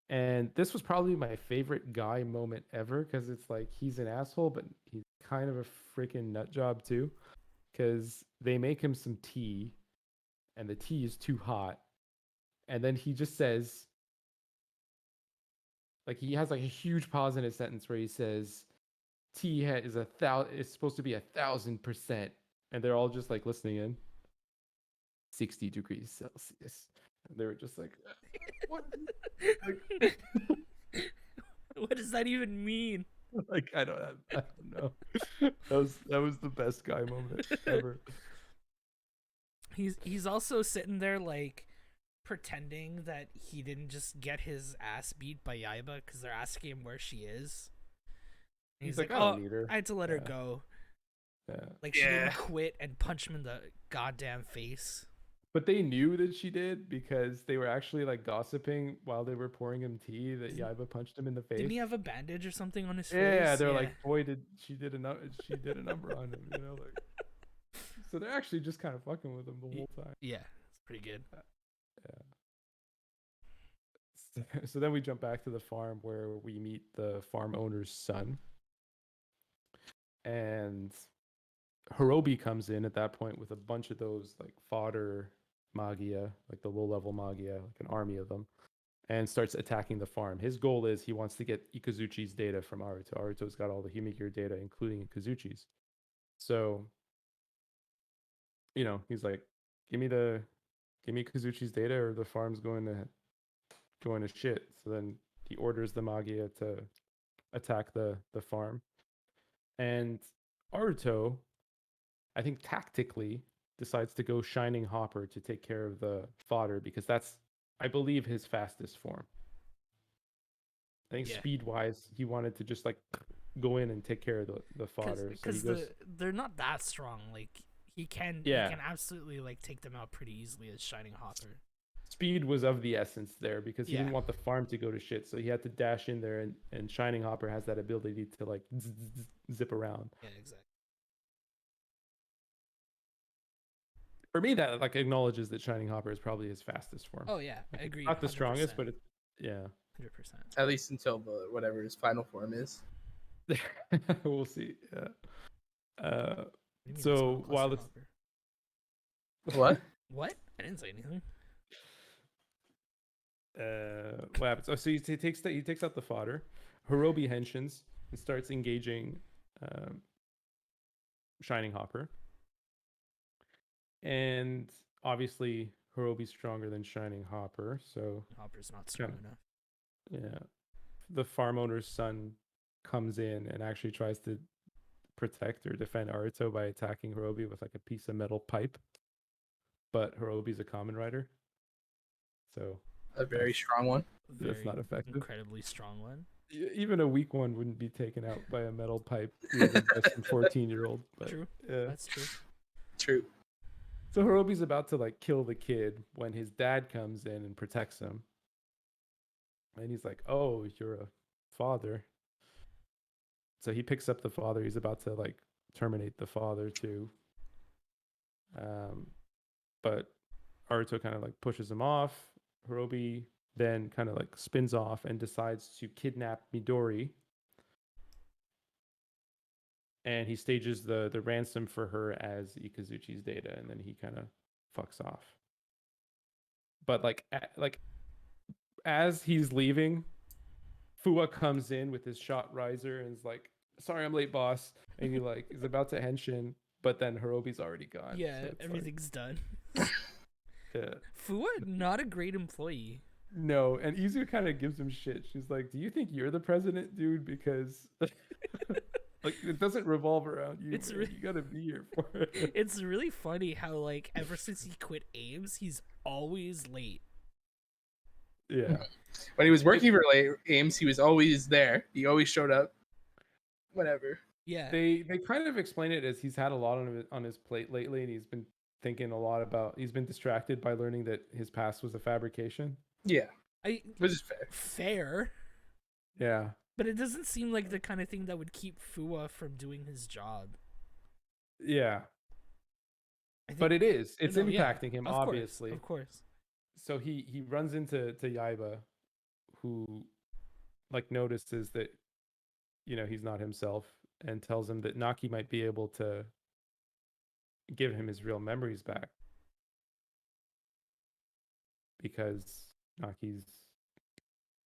And this was probably my favorite Guy moment ever, because it's like he's an asshole, but he's kind of a freaking nut job too, because they make him some tea, and the tea is too hot. And then he just says, like, he has like a huge pause in his sentence where he says, tea is it's supposed to be 1,000%. And they're all just like listening in. 60 degrees Celsius. And they were just like, what? What does that even mean? Like, I don't know. That was the best guy moment ever. He's also sitting there like pretending that he didn't just get his ass beat by Yaiba because they're asking him where she is. And he's like, I don't "Oh, need her. I had to let her Yeah. go. Yeah. Like she Yeah. didn't quit," and punch him in the goddamn face. But they knew that she did because they were actually like gossiping while they were pouring him tea that Yaiba punched him in the face. Didn't he have a bandage or something on his face? Yeah, they're like, boy, did she did a number on him, like. So they're actually just kind of fucking with him the whole time. Yeah, it's pretty good. Yeah. So then we jump back to the farm where we meet the farm owner's son, and Hirobi comes in at that point with a bunch of those like fodder Magia, like the low-level Magia, like an army of them, and starts attacking the farm. His goal is he wants to get Ikazuchi's data from Aruto. Aruto's got all the Humigear data, including Ikazuchi's. So, he's like, give me Ikazuchi's data or the farm's going to shit. So then he orders the Magia to attack the farm. And Aruto, I think tactically, decides to go Shining Hopper to take care of the fodder because that's, I believe, his fastest form. I think speed-wise, he wanted to just like go in and take care of the fodder. Because they're not that strong. Like he can absolutely like take them out pretty easily as Shining Hopper. Speed was of the essence there because he didn't want the farm to go to shit, so he had to dash in there, and Shining Hopper has that ability to like zip around. Yeah, exactly. For me, that like acknowledges that Shining Hopper is probably his fastest form. Oh yeah, I agree. Not the 100%. strongest, but 100%. At least until whatever his final form is. We'll see. Yeah. So while it's What? What? I didn't say anything. What happens? Oh, so he takes out the fodder. Hirobi henshins and starts engaging Shining Hopper. And obviously Hirobi's stronger than Shining Hopper, so Hopper's not strong enough. Yeah. The farm owner's son comes in and actually tries to protect or defend Aruto by attacking Hirobi with like a piece of metal pipe. But Hirobi's a Kamen Rider. So a very strong one. That's not effective. Incredibly strong one. Even a weak one wouldn't be taken out by a metal pipe wielded by some 14-year-old. True. Yeah. That's true. True. So Hirobi's about to like kill the kid when his dad comes in and protects him. And he's like, "Oh, you're a father." So he picks up the father. He's about to like terminate the father too. But Aruto kind of like pushes him off. Hirobi then kind of like spins off and decides to kidnap Midori. And he stages the ransom for her as Ikazuchi's data, and then he kind of fucks off. But like as he's leaving, Fua comes in with his shot riser and is like, "Sorry, I'm late, boss." And he like is about to henshin, but then Hirobi's already gone. Yeah, so everything's done. Yeah. Fua, not a great employee. No, and Izu kind of gives him shit. She's like, "Do you think you're the president, dude? Because like it doesn't revolve around you. You gotta be here for it." It's really funny how like ever since he quit Ames, he's always late. Yeah. When he was working for Ames, he was always there. He always showed up. Whatever. Yeah. They kind of explain it as he's had a lot on his plate lately, and he's been thinking a lot about. He's been distracted by learning that his past was a fabrication. Yeah. Which is fair. Fair. Yeah. But it doesn't seem like the kind of thing that would keep Fua from doing his job. Yeah. But it is. It's impacting him, of obviously. Of course. So he runs into Yaiba, who like notices that he's not himself, and tells him that Naki might be able to give him his real memories back because Naki's,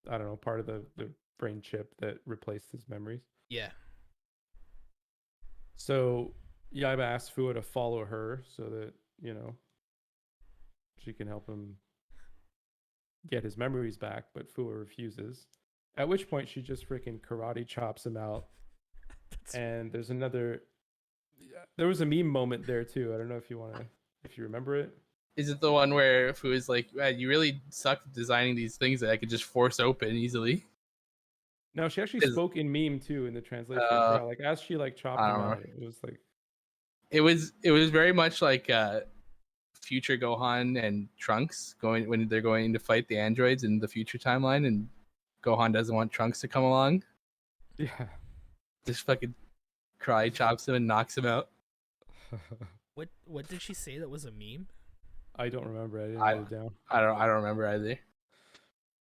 I don't know, part of the brain chip that replaced his memories. Yeah. So Yaiba asks Fua to follow her so that she can help him get his memories back, but Fua refuses. At which point she just freaking karate chops him out And there's another. There was a meme moment there too. I don't know if you remember it. Is it the one where Fu is like, "Man, you really suck at designing these things that I could just force open easily"? No, she actually Is spoke in meme too in the translation. I uh, forgot. Like as she like chopped I them don't know. at it was like It was very much like future Gohan and Trunks when they're going to fight the androids in the future timeline, and Gohan doesn't want Trunks to come along. yeah. Just fucking cry chops him and knocks him out. What did she say that was a meme? I don't remember. I didn't I write it down. I don't remember either.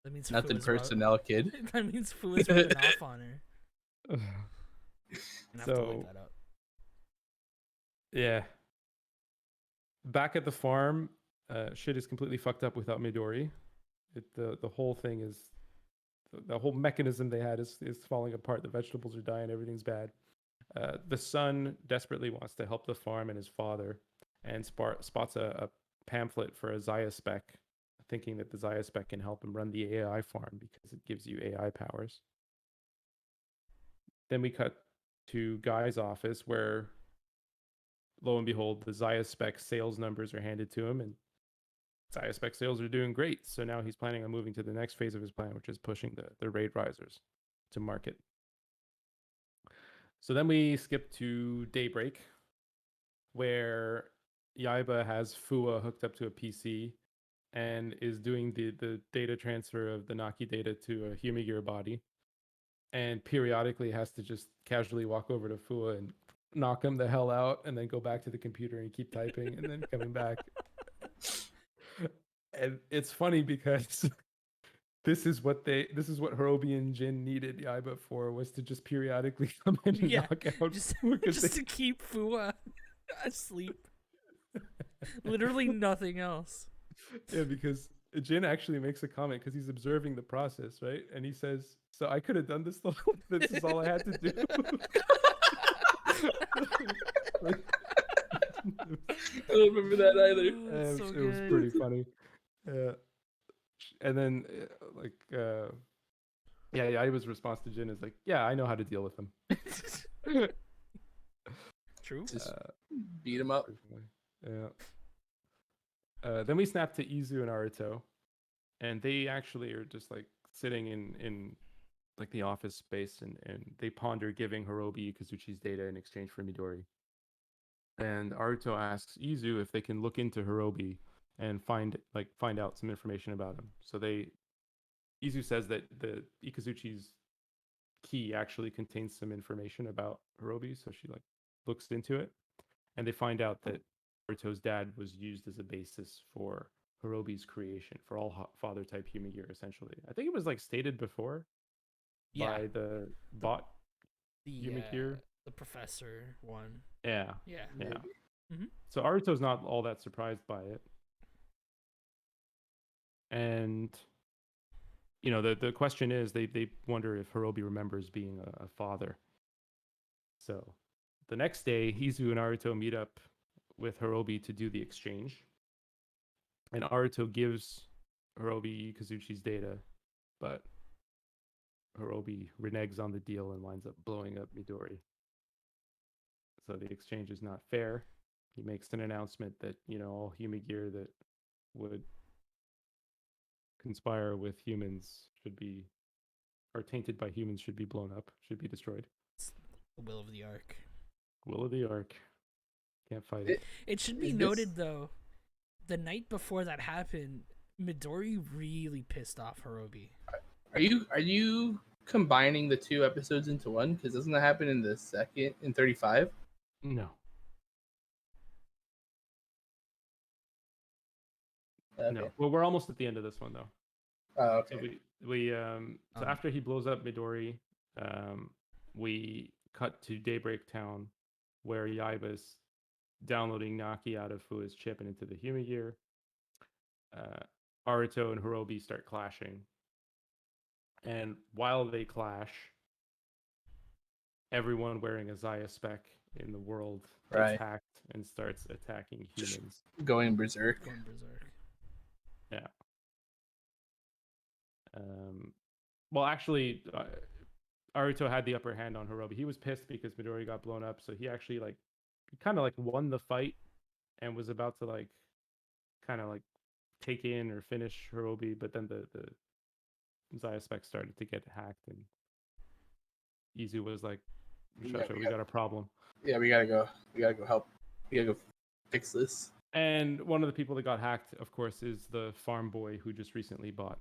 That means Nothing Fua's personnel, kid. that means Fua's rubbing off on her. I'm gonna have to look So that up. yeah. Back at the farm, shit is completely fucked up without Midori. The whole thing is the whole mechanism they had is falling apart. The vegetables are dying. Everything's bad. The son desperately wants to help the farm and his father, and spots a pamphlet for a ZAIA spec, thinking that the ZAIA spec can help him run the AI farm because it gives you AI powers. Then we cut to Guy's office where, lo and behold, the ZAIA spec sales numbers are handed to him, and ZAIA spec sales are doing great. So now he's planning on moving to the next phase of his plan, which is pushing the raid risers to market. So then we skip to Daybreak, where Yaiba has Fua hooked up to a PC and is doing the data transfer of the Naki data to a Humigear body, and periodically has to just casually walk over to Fua and knock him the hell out, and then go back to the computer and keep typing, and then coming back. And it's funny because this is what Hirobi and Jin needed Yaiba for, was to just periodically come in and knock out just, Fua, just to keep Fua asleep. Literally nothing else. Yeah, because Jin actually makes a comment because he's observing the process, right? And he says, "So I could have done this. This is all I had to do." Like, I don't remember that either. it was pretty funny. And then, yeah, Yaiba's response to Jin is like, "Yeah, I know how to deal with them." True. Just beat him up. Yeah. Then we snap to Izu and Aruto, and they actually are just like sitting in like the office space, and they ponder giving Hirobi Kazuchi's data in exchange for Midori. And Aruto asks Izu if they can look into Hirobi and find out some information about him. So Izu says that the Ikazuchi's key actually contains some information about Hirobi, so she like looks into it, and they find out that Naruto's dad was used as a basis for Hirobi's creation for all father type human gear, essentially. I think it was like stated before by the bot human gear. The professor one. Yeah. Yeah. Yeah. Mm-hmm. So Aruto's not all that surprised by it. And you know, the question is they wonder if Hirobi remembers being a father. So the next day, Hizu and Naruto meet up with Hirobi to do the exchange. And Naruto gives Hirobi Kazuchi's data, but Hirobi reneges on the deal and winds up blowing up Midori. So the exchange is not fair. He makes an announcement that, you know, all human gear that would conspire with humans or tainted by humans should be blown up, should be destroyed. It's the will of the Ark. Will of the Ark. Can't fight it. It should be noted, though, the night before that happened, Midori really pissed off Hirobi. Are you combining the two episodes into one? Because doesn't that happen in the second, in 35? No. Okay. No. Well, we're almost at the end of this one, though. Oh, okay. So after he blows up Midori, we cut to Daybreak Town, where Yaiba's downloading Naki out of Fua's chip and into the human gear. Aruto and Hirobi start clashing, and while they clash, everyone wearing a ZAIA spec in the world gets hacked and starts attacking humans. Going berserk. Yeah. Well, actually, Aruto had the upper hand on Hirobi. He was pissed because Midori got blown up, so he actually kind of won the fight and was about to kind of take in or finish Hirobi, but then the ZAIA spec started to get hacked, and Izu was like, we got a problem. Yeah, we gotta go. We gotta go help. We gotta go fix this. And one of the people that got hacked, of course, is the farm boy who just recently bought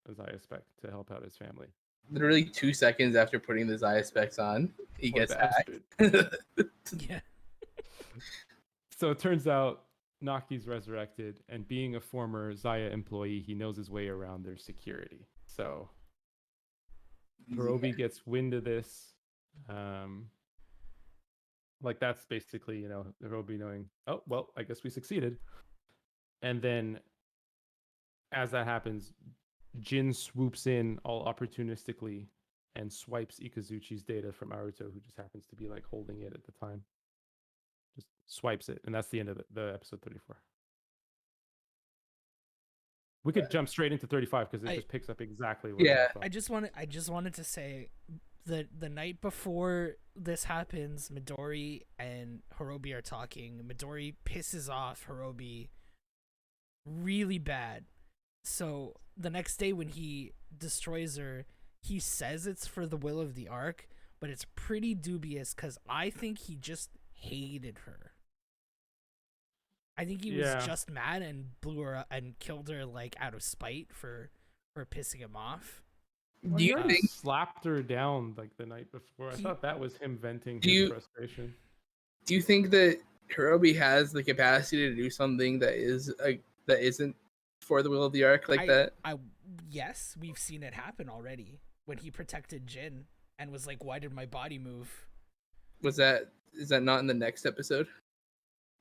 a ZAIA spec to help out his family. Literally 2 seconds after putting the ZAIA specs on, he Poor gets hacked. Yeah. So it turns out Naki's resurrected, and being a former ZAIA employee, he knows his way around their security. So Hirobi gets wind of this. That's basically, Hirobi knowing, oh, well, I guess we succeeded. And then as that happens, Jin swoops in all opportunistically and swipes Ikazuchi's data from Aruto, who just happens to be holding it at the time. Just swipes it, and that's the end of the episode 34. We could jump straight into 35 because it just picks up exactly where. Yeah. I just wanted to say the night before this happens, Midori and Hirobi are talking. Midori pisses off Hirobi really bad. So the next day when he destroys her, he says it's for the will of the Ark, but it's pretty dubious because I think he just hated her. I think he was just mad and blew her up and killed her out of spite for pissing him off. Do you think slapped her down the night before? I thought that was him venting his frustration. Do you think that Hirobi has the capacity to do something that isn't for the will of the Ark that? Yes, we've seen it happen already when he protected Jin and was like, "Why did my body move?" Is that not in the next episode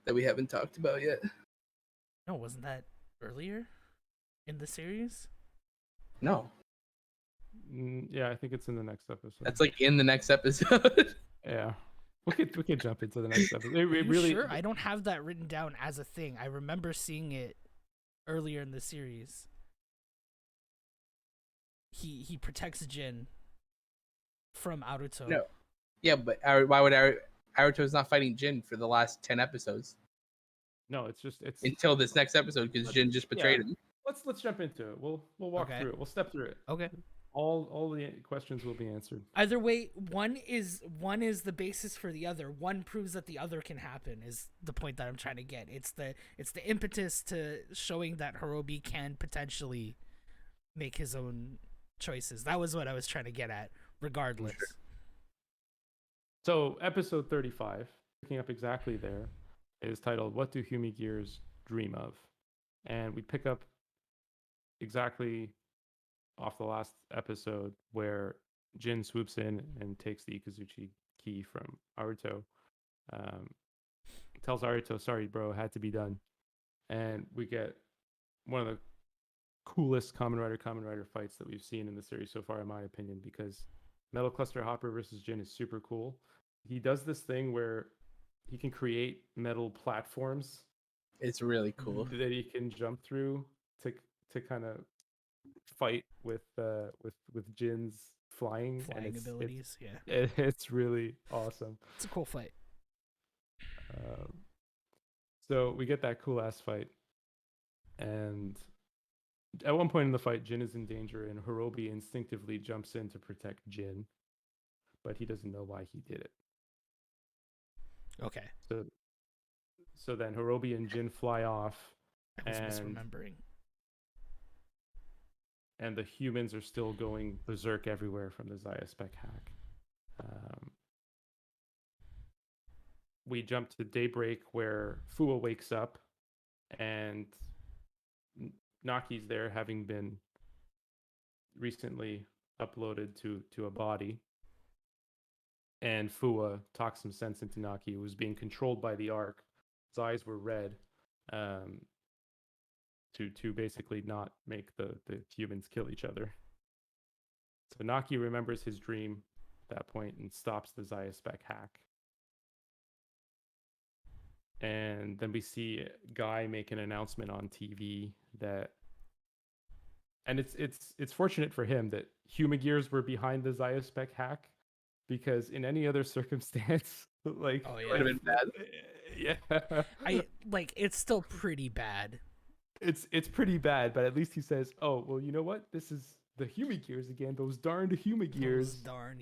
that we haven't talked about yet? No, wasn't that earlier in the series? No. Yeah, I think it's in the next episode. That's in the next episode. Yeah. We could jump into the next episode. Are you sure? I don't have that written down as a thing. I remember seeing it earlier in the series. He protects Jin from Aruto. No. Yeah, but why would Aruto's not fighting Jin for the last 10 episodes? No, it's until this next episode because Jin just betrayed him. Let's jump into it. We'll walk through it. We'll step through it. Okay. All the questions will be answered. Either way, one is the basis for the other. One proves that the other can happen. Is the point that I'm trying to get. It's the impetus to showing that Hirobi can potentially make his own choices. That was what I was trying to get at. Regardless. Sure. So episode 35, picking up exactly there, is titled "What Do Humigears Dream Of?" And we pick up exactly off the last episode where Jin swoops in and takes the Ikazuchi key from Aruto. Tells Aruto, "Sorry, bro, had to be done." And we get one of the coolest Kamen Rider fights that we've seen in the series so far, in my opinion, because Metal Cluster Hopper versus Jin is super cool. He does this thing where he can create metal platforms. It's really cool that he can jump through to kind of fight with Jin's flying abilities. It's really awesome. It's a cool fight. So we get that cool ass fight, and at one point in the fight, Jin is in danger, and Hirobi instinctively jumps in to protect Jin, but he doesn't know why he did it. Okay. So then Hirobi and Jin fly off. I was misremembering. And the humans are still going berserk everywhere from the ZAIA spec hack. We jump to daybreak where Fua wakes up, and Naki's there, having been recently uploaded to a body. And Fua talks some sense into Naki, who was being controlled by the Ark. His eyes were red, to basically not make the humans kill each other. So Naki remembers his dream at that point and stops the ZAIA spec hack. And then we see Guy make an announcement on TV that And it's fortunate for him that Humagears were behind the ZAIA spec hack, because in any other circumstance, like, Oh Would have been bad. yeah, it's still pretty bad. it's pretty bad, but at least he says, "Oh, well, you know what? This is the Humagears again. Those darned Those Humagears darn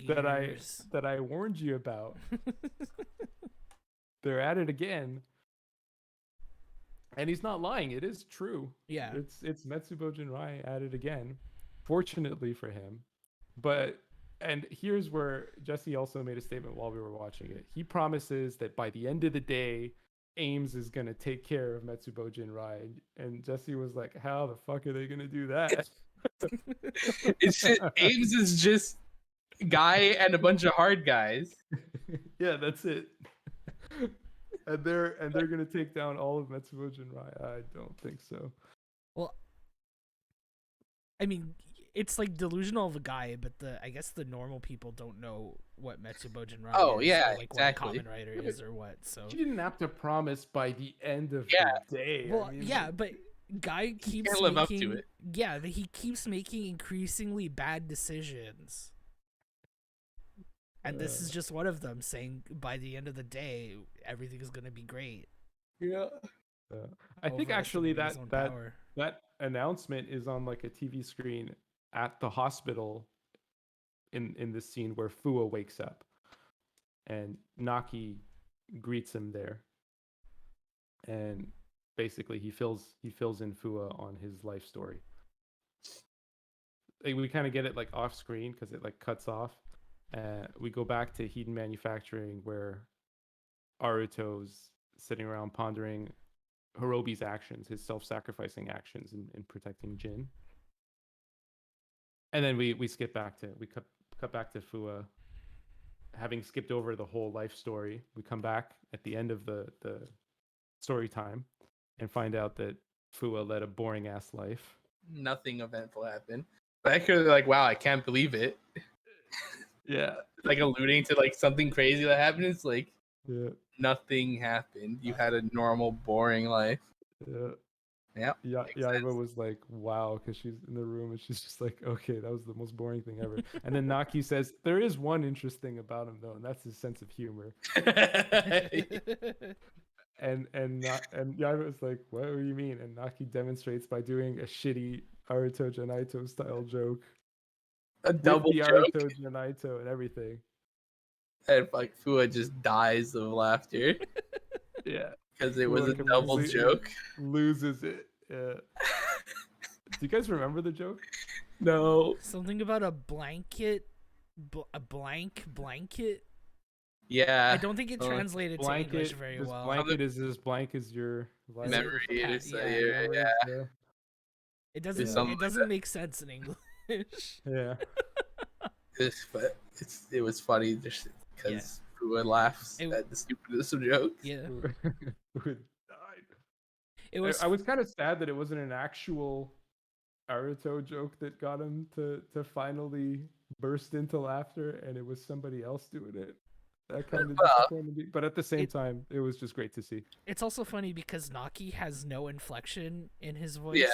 that I warned you about. They're at it again." And he's not lying. It is true. Yeah. It's Metsubo Jinrai at it again. Fortunately for him. But and here's where Jesse also made a statement while we were watching it. He promises that by the end of the day, Ames is gonna take care of Metsubo Jinrai. And Jesse was like, how the fuck are they gonna do that? It's just, Ames is just guy and a bunch of hard guys. Yeah, that's it. And they're gonna take down all of Metsubo Jinrai. I don't think so. Well, I mean, it's like delusional of a guy, but I guess the normal people don't know what Metsubo Jinrai Oh, is, yeah, or like exactly. what a Kamen Rider is or what. So You didn't have to promise by the end of Yeah. the day. well, I mean, yeah, but guy keeps can't live up to making it. yeah, he keeps making increasingly bad decisions. And this is just one of them, saying by the end of the day everything is going to be great. Yeah. I think actually Overestimating his own that power. that announcement is on like a TV screen at the hospital in this scene where Fua wakes up and Naki greets him there, and basically he fills in Fua on his life story. Like, we kind of get it like off screen because it like cuts off. We go back to Hedon Manufacturing where Aruto's sitting around pondering Hirobi's actions, his self-sacrificing actions in protecting Jin. And then we skip back to cut back to Fua, having skipped over the whole life story. We come back at the end of the story time and find out that Fua led a boring ass life. Nothing eventful happened. But I could like, wow, I can't believe it. Yeah. Like alluding to like something crazy that happened. It's like Yeah. nothing happened. You had a normal, boring life. Yeah. Yeah. Yaiba was like, wow, because she's in the room and she's just like, okay, that was the most boring thing ever. And then Naki says, there is one interesting about him though, and that's his sense of humor. And Yaiba was like, what do you mean? And Naki demonstrates by doing a shitty Aruto Janaito style joke. A double with the joke. Aruto Janaito and everything. And like Fua just dies of laughter. Yeah. Because it was Fua a double joke. Loses it. Yeah. Do you guys remember the joke? No. Something about a blanket, a blank blanket. Yeah. I don't think it translated to English very this well. Blanket is as blank as your life. Memory. Yeah. Yeah. It doesn't make sense in English. Yeah. It was funny just because Fua laughs at the stupidest of jokes. Yeah. It was. I was kind of sad that it wasn't an actual Aruto joke that got him to finally burst into laughter, and it was somebody else doing it. That kind of disappointed me, but at the same time, it was just great to see. It's also funny because Naki has no inflection in his voice. Yeah.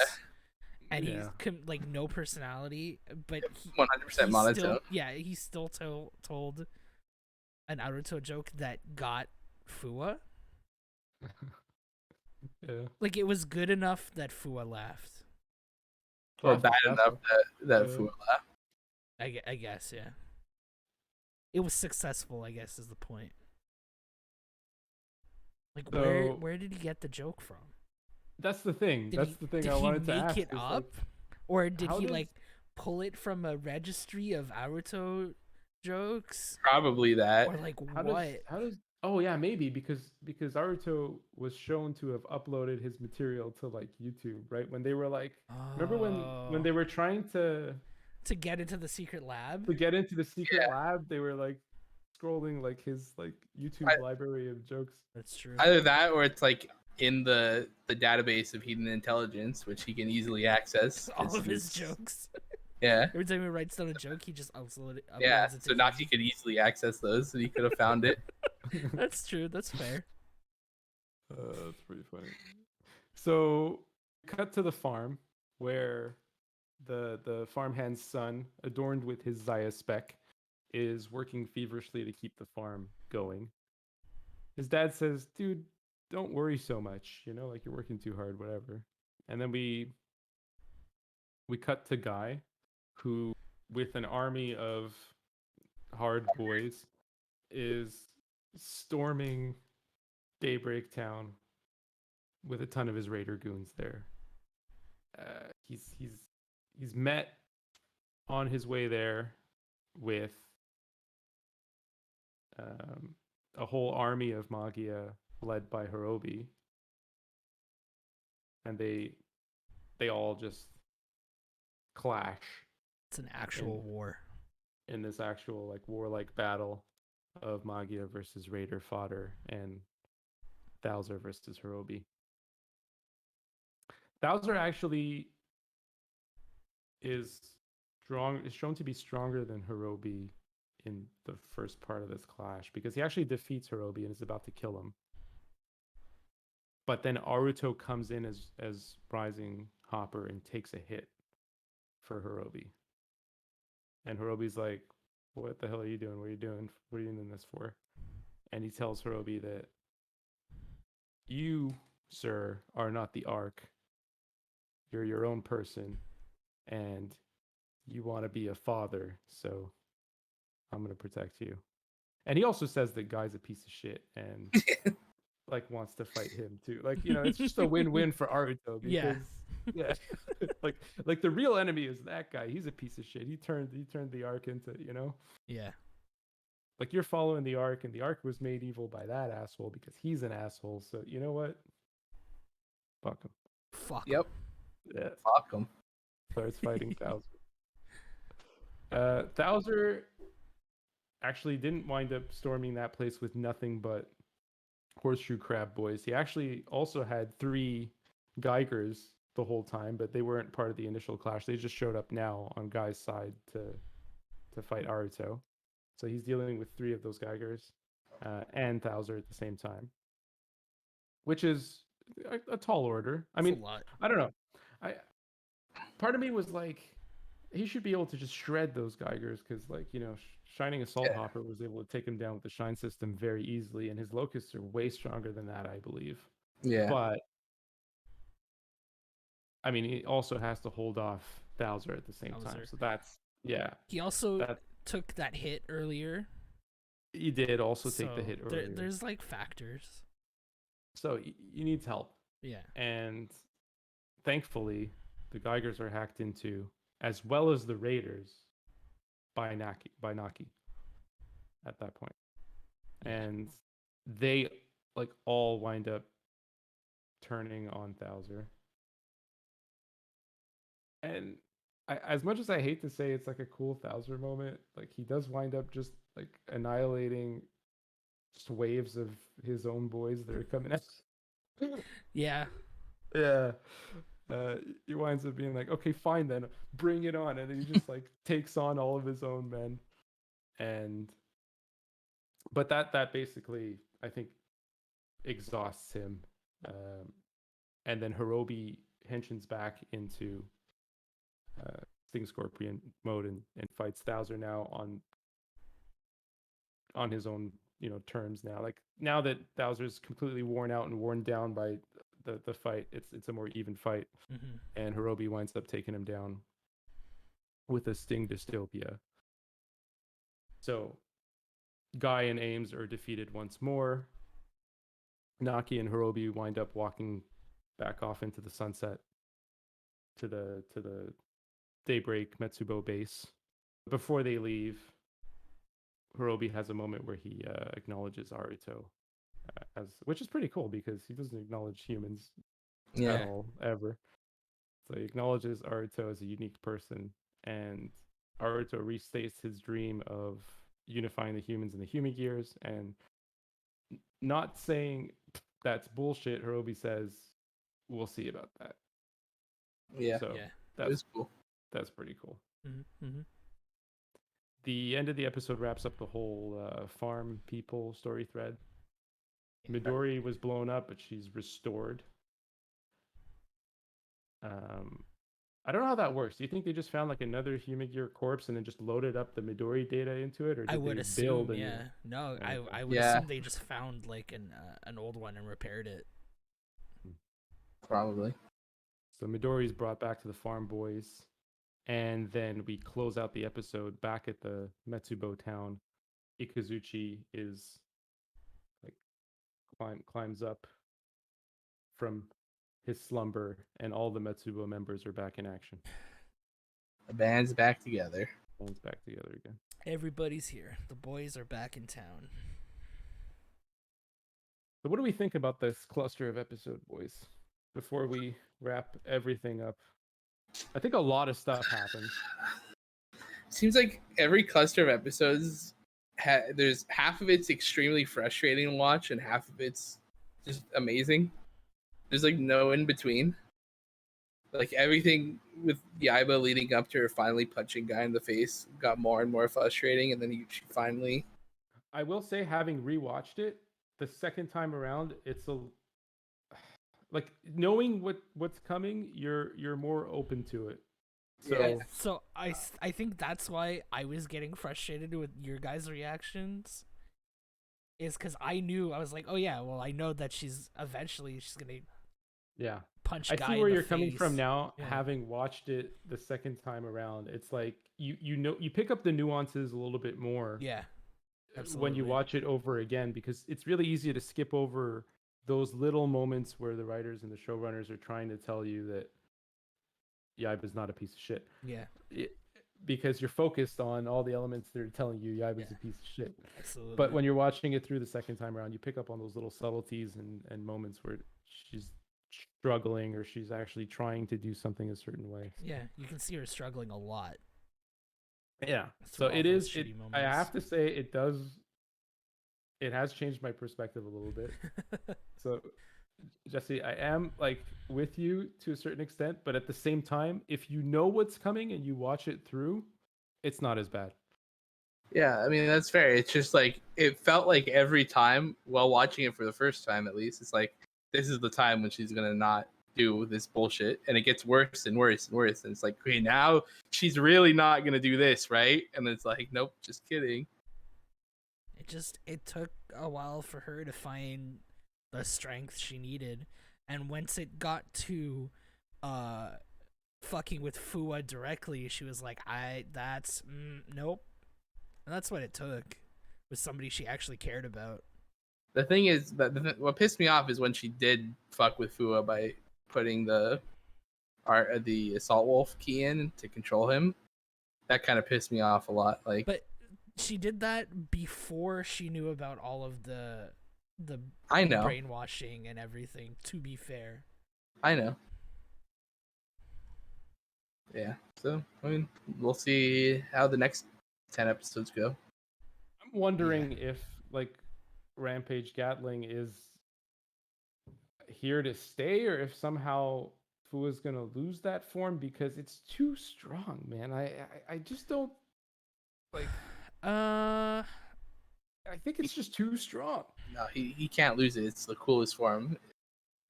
And he's like no personality, but 100% monotone. He still told an Naruto joke that got Fua. Yeah. Like it was good enough that Fua laughed. Or bad enough that Fua laughed. I guess, yeah. It was successful, I guess, is the point. Like where did he get the joke from? That's the thing. I wanted to ask. Did he make it up? Or did he like pull it from a registry of Naruto jokes? Probably that. Or like how does oh yeah, maybe because Naruto was shown to have uploaded his material to like YouTube, right? When they were like, remember when they were trying to get into the secret lab? Lab, they were like scrolling like his like YouTube library of jokes. That's true. Either that or it's like in the database of Hidden Intelligence, which he can easily access. All of his jokes. Yeah. Every time he writes down a joke, he just uploads it. Yeah, so Naki could easily access those, and he could have found it. That's true. That's fair. That's pretty funny. So, cut to the farm where the farmhand's son, adorned with his ZAIA spec, is working feverishly to keep the farm going. His dad says, "Dude, don't worry so much. You know, like you're working too hard, whatever." And then we cut to Guy, who, with an army of hard boys, is storming Daybreak Town with a ton of his raider goons there. He's met on his way there with a whole army of Magia led by Hirobi, and they all just clash. It's an actual war. In this actual like warlike battle of Magia versus Raider fodder and Thouser versus Hirobi. Thouser actually is shown to be stronger than Hirobi in the first part of this clash, because he actually defeats Hirobi and is about to kill him. But then Aruto comes in as Rising Hopper and takes a hit for Hirobi. And Hirobi's like, "What the hell are you doing? What are you doing? What are you doing this for?" And he tells Hirobi that, "You, sir, are not the Ark. You're your own person, and you want to be a father, so I'm going to protect you." And he also says that Guy's a piece of shit and like wants to fight him too. Like, you know, it's just a win-win for Aruto, because yeah. like the real enemy is that guy. He's a piece of shit. He turned the Ark into, you know? Yeah. Like, you're following the Ark, and the Ark was made evil by that asshole because he's an asshole. So, you know what? Fuck him. Fuck. Yep. Yeah. Fuck him. Starts fighting Thouser. Thouser actually didn't wind up storming that place with nothing but horseshoe crab boys. He actually also had 3 Geigers the whole time, but they weren't part of the initial clash. They just showed up now on Guy's side to fight Aruto. So he's dealing with 3 of those Geigers and Thouser at the same time, which is a tall order. I mean, a lot. I don't know. Part of me was like, he should be able to just shred those Geigers, because, like, you know, Shining Assault Hopper was able to take him down with the Shine system very easily, and his Locusts are way stronger than that, I believe. Yeah. But I mean, he also has to hold off Thouser at the same time. So that's, yeah. He also took that hit earlier. He did also take the hit earlier. There's like factors. So he needs help. Yeah. And thankfully, the Geigers are hacked into, as well as the Raiders, by Naki at that point. And they like all wind up turning on Thouser. And as much as I hate to say it's like a cool Thouser moment, like, he does wind up just like annihilating just waves of his own boys that are coming at. Yeah. Yeah. He winds up being like, "Okay, fine then, bring it on," and then he just like takes on all of his own men. But that basically, I think, exhausts him. And then Hirobi henshins back into Sting Scorpion mode and fights Thouser now on his own, you know, terms now. Like, now that Thouser's completely worn out and worn down by the fight, it's a more even fight. Mm-hmm. And Hirobi winds up taking him down with a Sting Dystopia. So Guy and Ames are defeated once more. Naki and Hirobi wind up walking back off into the sunset to the Daybreak Metsubo base. Before they leave, Hirobi has a moment where he acknowledges Aruto, which is pretty cool, because he doesn't acknowledge humans at all, ever. So he acknowledges Aruto as a unique person, and Aruto restates his dream of unifying the humans and the human gears, and not saying that's bullshit. Hirobi says, "We'll see about that." Yeah. So Yeah. that's cool. That's pretty cool. Mm-hmm. The end of the episode wraps up the whole farm people story thread. Midori was blown up, but she's restored. I don't know how that works. Do you think they just found like another human gear corpse and then just loaded up the Midori data into it, or I did would they assume, build a yeah. new? No, Oh, okay. I would Yeah. assume they just found like an old one and repaired it. Probably. So Midori's brought back to the farm boys, and then we close out the episode back at the Metsubo town. Ikazuchi is like climbs up from his slumber, and all the Metsubo members are back in action. The band's back together. Band's back together again. Everybody's here. The boys are back in town. So what do we think about this cluster of episode, boys? Before we wrap everything up, I think a lot of stuff happened. Seems like every cluster of episodes, there's half of it's extremely frustrating to watch, and half of it's just amazing. There's like no in between. Like everything with Yaiba leading up to her finally punching guy in the face got more and more frustrating, and then she finally. I will say, having rewatched it the second time around, it's a like knowing what's coming. You're more open to it. So Yeah. So I think that's why I was getting frustrated with your guys' reactions. Is because I was like, oh yeah, well I know that she's gonna yeah, punch. I Guy see in where the you're coming from face. now. Yeah. Having watched it the second time around, it's like you know you pick up the nuances a little bit more. Yeah. When Absolutely. you watch it over again, because it's really easy to skip over those little moments where the writers and the showrunners are trying to tell you that Yaiba's not a piece of shit. Yeah. Because you're focused on all the elements that are telling you Yaiba's a piece of shit. Absolutely. But when you're watching it through the second time around, you pick up on those little subtleties and moments where she's struggling or she's actually trying to do something a certain way. Yeah, you can see her struggling a lot. Yeah. Through So all it those is. shitty I moments. have to say, it does. It has changed my perspective a little bit. So, Jesse, I am like with you to a certain extent, but at the same time, if you know what's coming and you watch it through, it's not as bad. Yeah, I mean that's fair. It's just like it felt like every time while watching it for the first time, at least, it's like this is the time when she's gonna not do this bullshit, and it gets worse and worse and worse. And it's like, okay, now she's really not gonna do this, right? And it's like, nope, just kidding. It took a while for her to find the strength she needed, and once it got to fucking with Fua directly, she was like, nope. And that's what it took, was somebody she actually cared about. The thing is that what pissed me off is when she did fuck with Fua by putting the assault wolf key in to control him. That kind of pissed me off a lot. Like, but she did that before she knew about all of the I know brainwashing and everything. To be fair, I know. Yeah. So I mean, we'll see how the next 10 episodes go. I'm wondering if like Rampage Gatling is here to stay, or if somehow Fua's gonna lose that form because it's too strong, man. I just don't like. I think it's just too strong. No, he can't lose it. It's the coolest form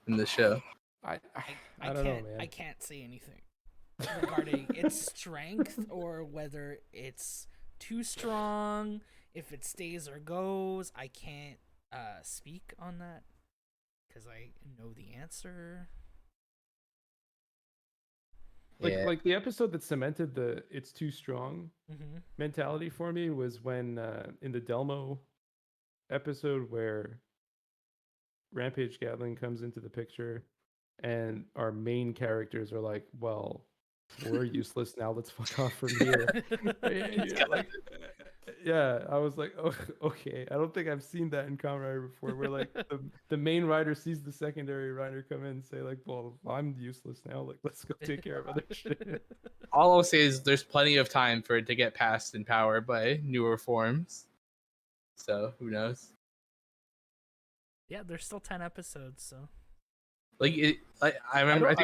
in the show. I don't know, man. I can't say anything regarding its strength or whether it's too strong, if it stays or goes. I can't speak on that because I know the answer. Like the episode that cemented the "it's too strong" mentality for me was when in the Delmo episode where Rampage Gatling comes into the picture and our main characters are like, well, we're useless now, let's fuck off from here. Yeah, I was like, oh, okay. I don't think I've seen that in Kamen Rider before, where like the main rider sees the secondary rider come in and say like, well, I'm useless now, like let's go take care of other shit. All I'll say is there's plenty of time for it to get passed in power by newer forms. So who knows? Yeah, there's still 10 episodes, so I remember.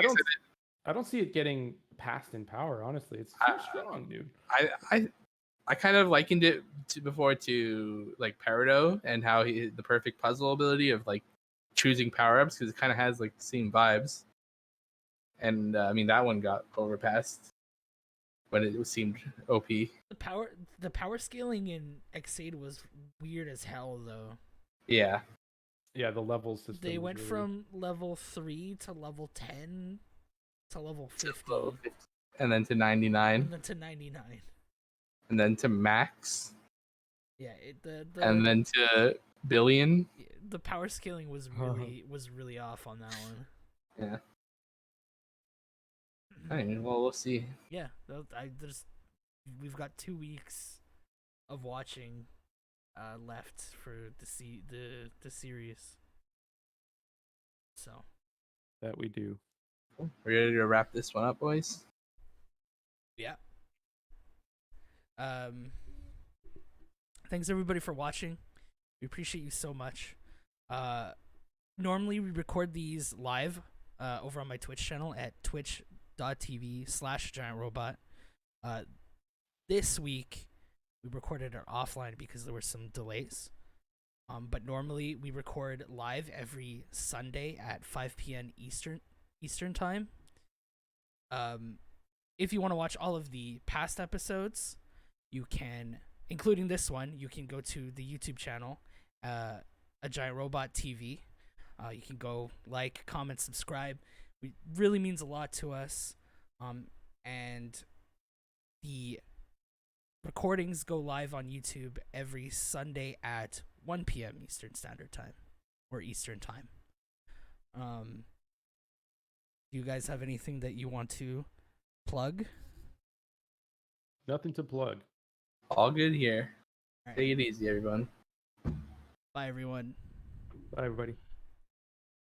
I don't see it getting passed in power. Honestly, it's too strong, dude. I kind of likened it before to like Peridot and how the perfect puzzle ability of like choosing power ups, because it kind of has like the same vibes. and I mean that one got overpassed, but it seemed OP. The power scaling in Xaid was weird as hell though. Yeah, Yeah, the level system. They was went really... from level 3 to level 10 to level 50 and then to 99, and then to 99. and then to max, Yeah, and then to billion. the power scaling was really off on that one. Yeah. I mean, well, we'll see. Yeah, we've got 2 weeks of watching left for the series. So That we do. We're ready to wrap this one up, boys. yeah. Thanks everybody for watching. We appreciate you so much. Normally we record these live over on my Twitch channel at twitch.tv/giantrobot. This week we recorded it offline because there were some delays. But normally we record live every Sunday at 5 p.m. Eastern time. If you want to watch all of the past episodes, you can, including this one, you can go to the YouTube channel, A Giant Robot TV. You can go like, comment, subscribe. It really means a lot to us. And the recordings go live on YouTube every Sunday at 1 p.m. Eastern Standard Time or Eastern Time. Do you guys have anything that you want to plug? Nothing to plug. All good here. All right. Take it easy, everyone. Bye, everyone. Bye, everybody.